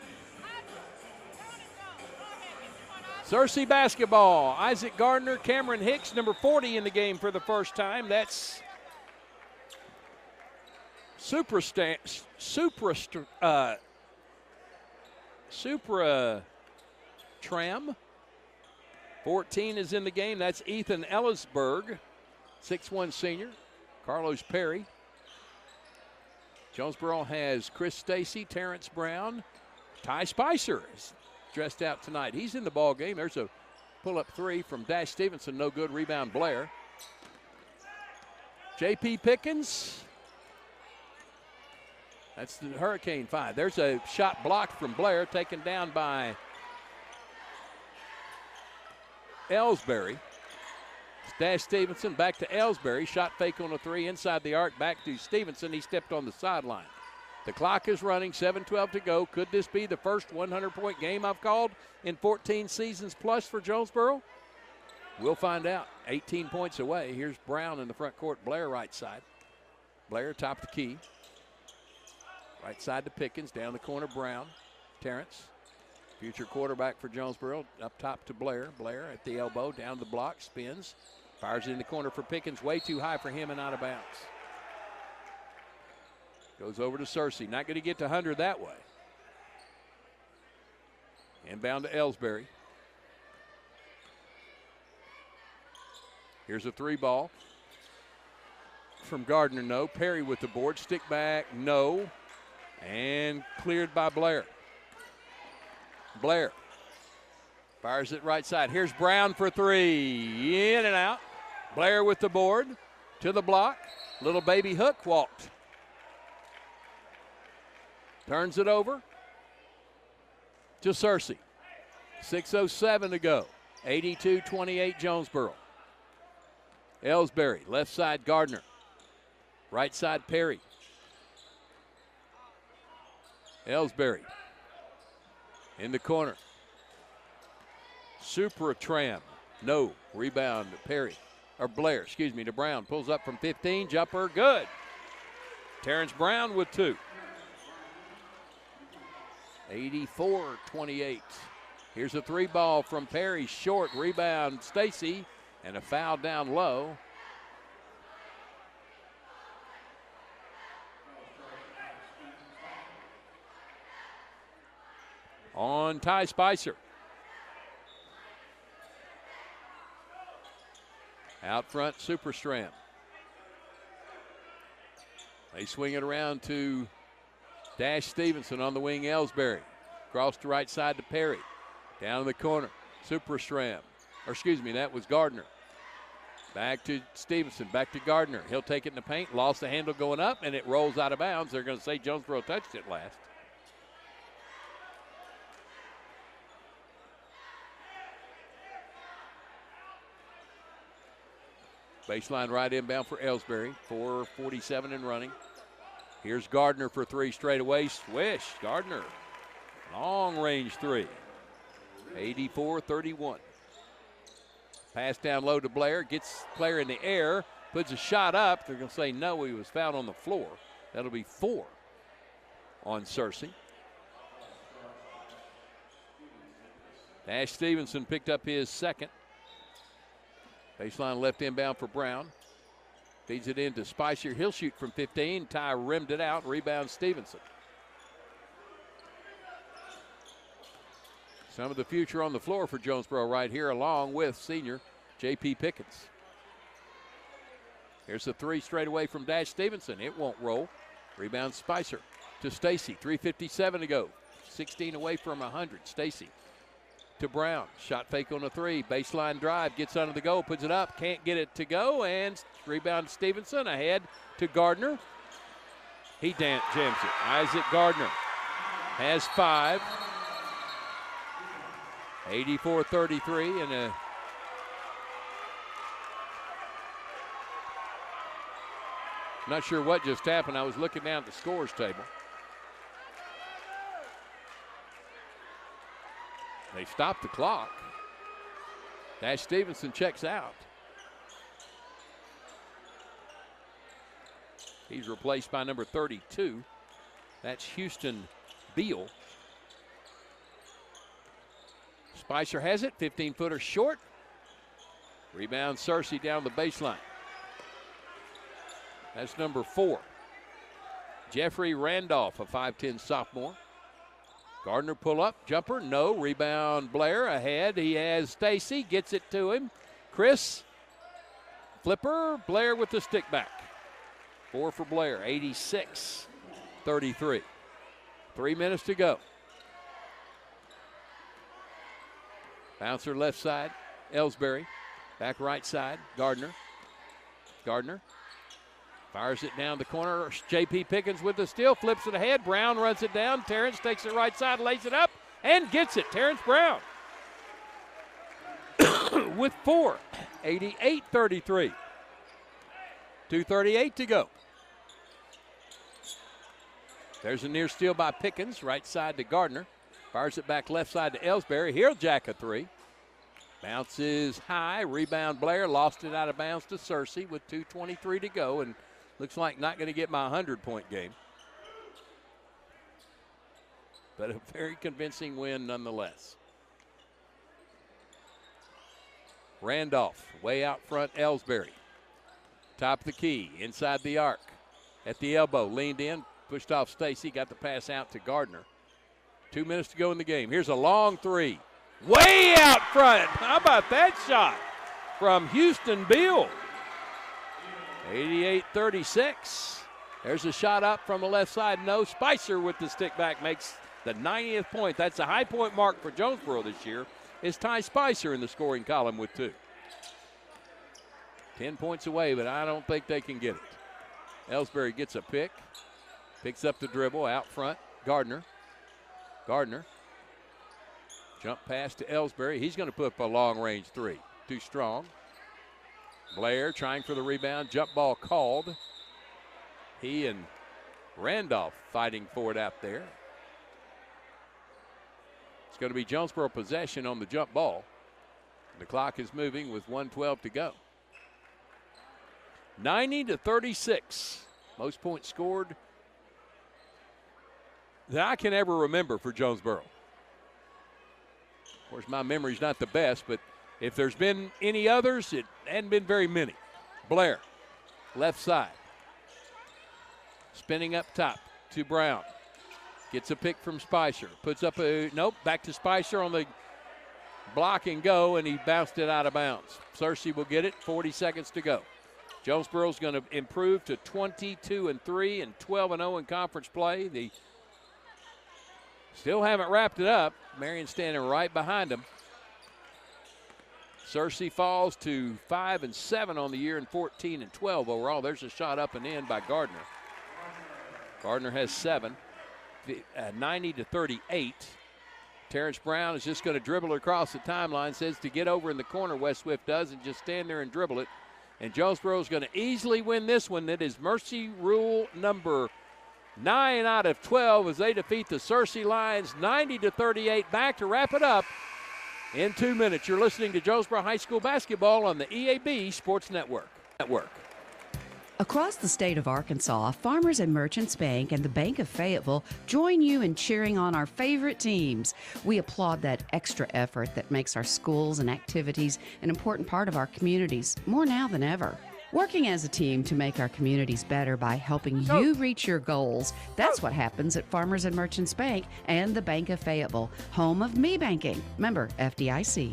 Searcy basketball, Isaac Gardner, Cameron Hicks, number 40 in the game for the first time. That's Supra Tram. 14 is in the game. That's Ethan Ellisberg, 6'1 senior. Carlos Perry. Jonesboro has Chris Stacy, Terrence Brown. Ty Spicer is dressed out tonight. He's in the ball game. There's a pull-up three from Dash Stevenson. No good. Rebound Blair. J.P. Pickens. That's the Hurricane 5. There's a shot blocked from Blair, taken down by Ellsbury. It's Dash Stevenson back to Ellsbury. Shot fake on a three inside the arc. Back to Stevenson. He stepped on the sideline. The clock is running, 7:12 to go. Could this be the first 100-point game I've called in 14 seasons plus for Jonesboro? We'll find out. 18 points away. Here's Brown in the front court. Blair right side. Blair top of the key. Right side to Pickens. Down the corner, Brown. Terrence, future quarterback for Jonesboro. Up top to Blair. Blair at the elbow. Down the block. Spins. Fires it in the corner for Pickens. Way too high for him and out of bounds. Goes over to Searcy. Not going to get to 100 that way. Inbound to Ellsbury. Here's a three ball from Gardner. No. Perry with the board. Stick back. No. And cleared by Blair. Blair fires it right side. Here's Brown for three. In and out. Blair with the board. To the block. Little baby hook walked. Turns it over to Searcy. 6:07 to go. 82-28 Jonesboro. Ellsbury, left side Gardner. Right side Perry. Ellsbury in the corner. Supra Tram. No. Rebound to Perry. Or Blair, excuse me, to Brown. Pulls up from 15. Jumper, good. Terrence Brown with two. 84-28. Here's a three ball from Perry. Short. Rebound Stacy. And a foul down low. On Ty Spicer. Out front, Superstram. They swing it around to Dash Stevenson on the wing, Ellsbury. Across the right side to Perry. Down in the corner, Superstram. Or excuse me, that was Gardner. Back to Stevenson, back to Gardner. He'll take it in the paint, lost the handle going up, and it rolls out of bounds. They're going to say Jonesboro touched it last. Baseline right inbound for Ellsbury. 4:47 and running. Here's Gardner for three straight away. Swish. Gardner. Long range three. 84-31. Pass down low to Blair. Gets player in the air. Puts a shot up. They're going to say no, he was fouled on the floor. That'll be 4 on Searcy. Ash Stevenson picked up his second. Baseline left inbound for Brown. Feeds it into Spicer. He'll shoot from 15. Ty rimmed it out. Rebound Stevenson. Some of the future on the floor for Jonesboro right here, along with senior J.P. Pickens. Here's the three straight away from Dash Stevenson. It won't roll. Rebound Spicer to Stacy. 3:57 to go. 16 away from 100. Stacy to Brown. Shot fake on a three. Baseline drive. Gets under the goal. Puts it up. Can't get it to go. And rebound Stevenson. Ahead to Gardner. He jams it. Isaac Gardner has 5. 84-33 and a not sure what just happened. I was looking down at the scores table. They stopped the clock. Dash Stevenson checks out. He's replaced by number 32. That's Houston Beal. Spicer has it, 15-footer short. Rebound Searcy down the baseline. That's number 4. Jeffrey Randolph, a 5'10 sophomore. Gardner pull up, jumper, no. Rebound Blair ahead. He has Stacy, gets it to him. Chris, flipper, Blair with the stick back. 4 for Blair, 86-33. 3 minutes to go. Bouncer left side, Ellsbury. Back right side, Gardner. Gardner fires it down the corner. J.P. Pickens with the steal, flips it ahead. Brown runs it down. Terrence takes it right side, lays it up, and gets it. Terrence Brown with 4. 88-33. 2:38 to go. There's a near steal by Pickens, right side to Gardner. Fires it back left side to Ellsbury. He'll jack a 3. Bounces high. Rebound Blair. Lost it out of bounds to Searcy with 2:23 to go. And looks like not going to get my 100-point game. But a very convincing win nonetheless. Randolph way out front. Ellsbury. Top of the key. Inside the arc. At the elbow. Leaned in. Pushed off Stacy. Got the pass out to Gardner. 2 minutes to go in the game. Here's a long 3. Way out front. How about that shot from Houston Beal? 88-36. There's a shot up from the left side. No. Spicer with the stick back makes the 90th point. That's a high point mark for Jonesboro this year. Is Ty Spicer in the scoring column with 2. 10 points away, but I don't think they can get it. Ellsbury gets a pick. Picks up the dribble out front. Gardner. Jump pass to Ellsbury. He's going to put up a long-range 3. Too strong. Blair trying for the rebound. Jump ball called. He and Randolph fighting for it out there. It's going to be Jonesboro possession on the jump ball. The clock is moving with 1:12 to go. 90-36. Most points scored that I can ever remember for Jonesboro. Of course, my memory's not the best, but if there's been any others, it hadn't been very many. Blair, left side. Spinning up top to Brown. Gets a pick from Spicer. Puts up a, nope, back to Spicer on the block and go, and he bounced it out of bounds. Searcy will get it, 40 seconds to go. Jonesboro's going to improve to 22-3 and 12-0 in conference play. The still haven't wrapped it up. Marion standing right behind them. Searcy falls to 5-7 on the year and 14-12 overall. There's a shot up and in by Gardner. Gardner has 7, 90-38. Terrence Brown is just going to dribble across the timeline. Says to get over in the corner, West Swift does, and just stand there and dribble it. And Jonesboro is going to easily win this one. It is Mercy Rule number 9 out of 12 as they defeat the Searcy Lions 90-38. Back to wrap it up in 2 minutes. You're listening to Jonesboro High School basketball on the EAB Sports Network. Across the state of Arkansas, Farmers and Merchants Bank and the Bank of Fayetteville join you in cheering on our favorite teams. We applaud that extra effort that makes our schools and activities an important part of our communities, more now than ever. Working as a team to make our communities better by helping you reach your goals, that's what happens at Farmers and Merchants Bank and the Bank of Fayetteville, home of me banking. Member FDIC.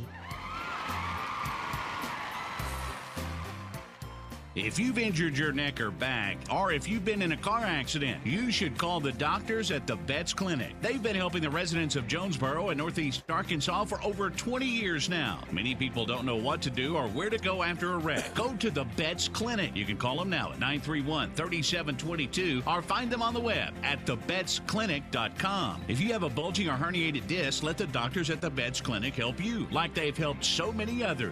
If you've injured your neck or back, or if you've been in a car accident, you should call the doctors at the Betts Clinic. They've been helping the residents of Jonesboro and Northeast Arkansas for over 20 years now. Many people don't know what to do or where to go after a wreck. Go to the Betts Clinic. You can call them now at 931-3722 or find them on the web at thebettsclinic.com. If you have a bulging or herniated disc, let the doctors at the Betts Clinic help you, like they've helped so many others.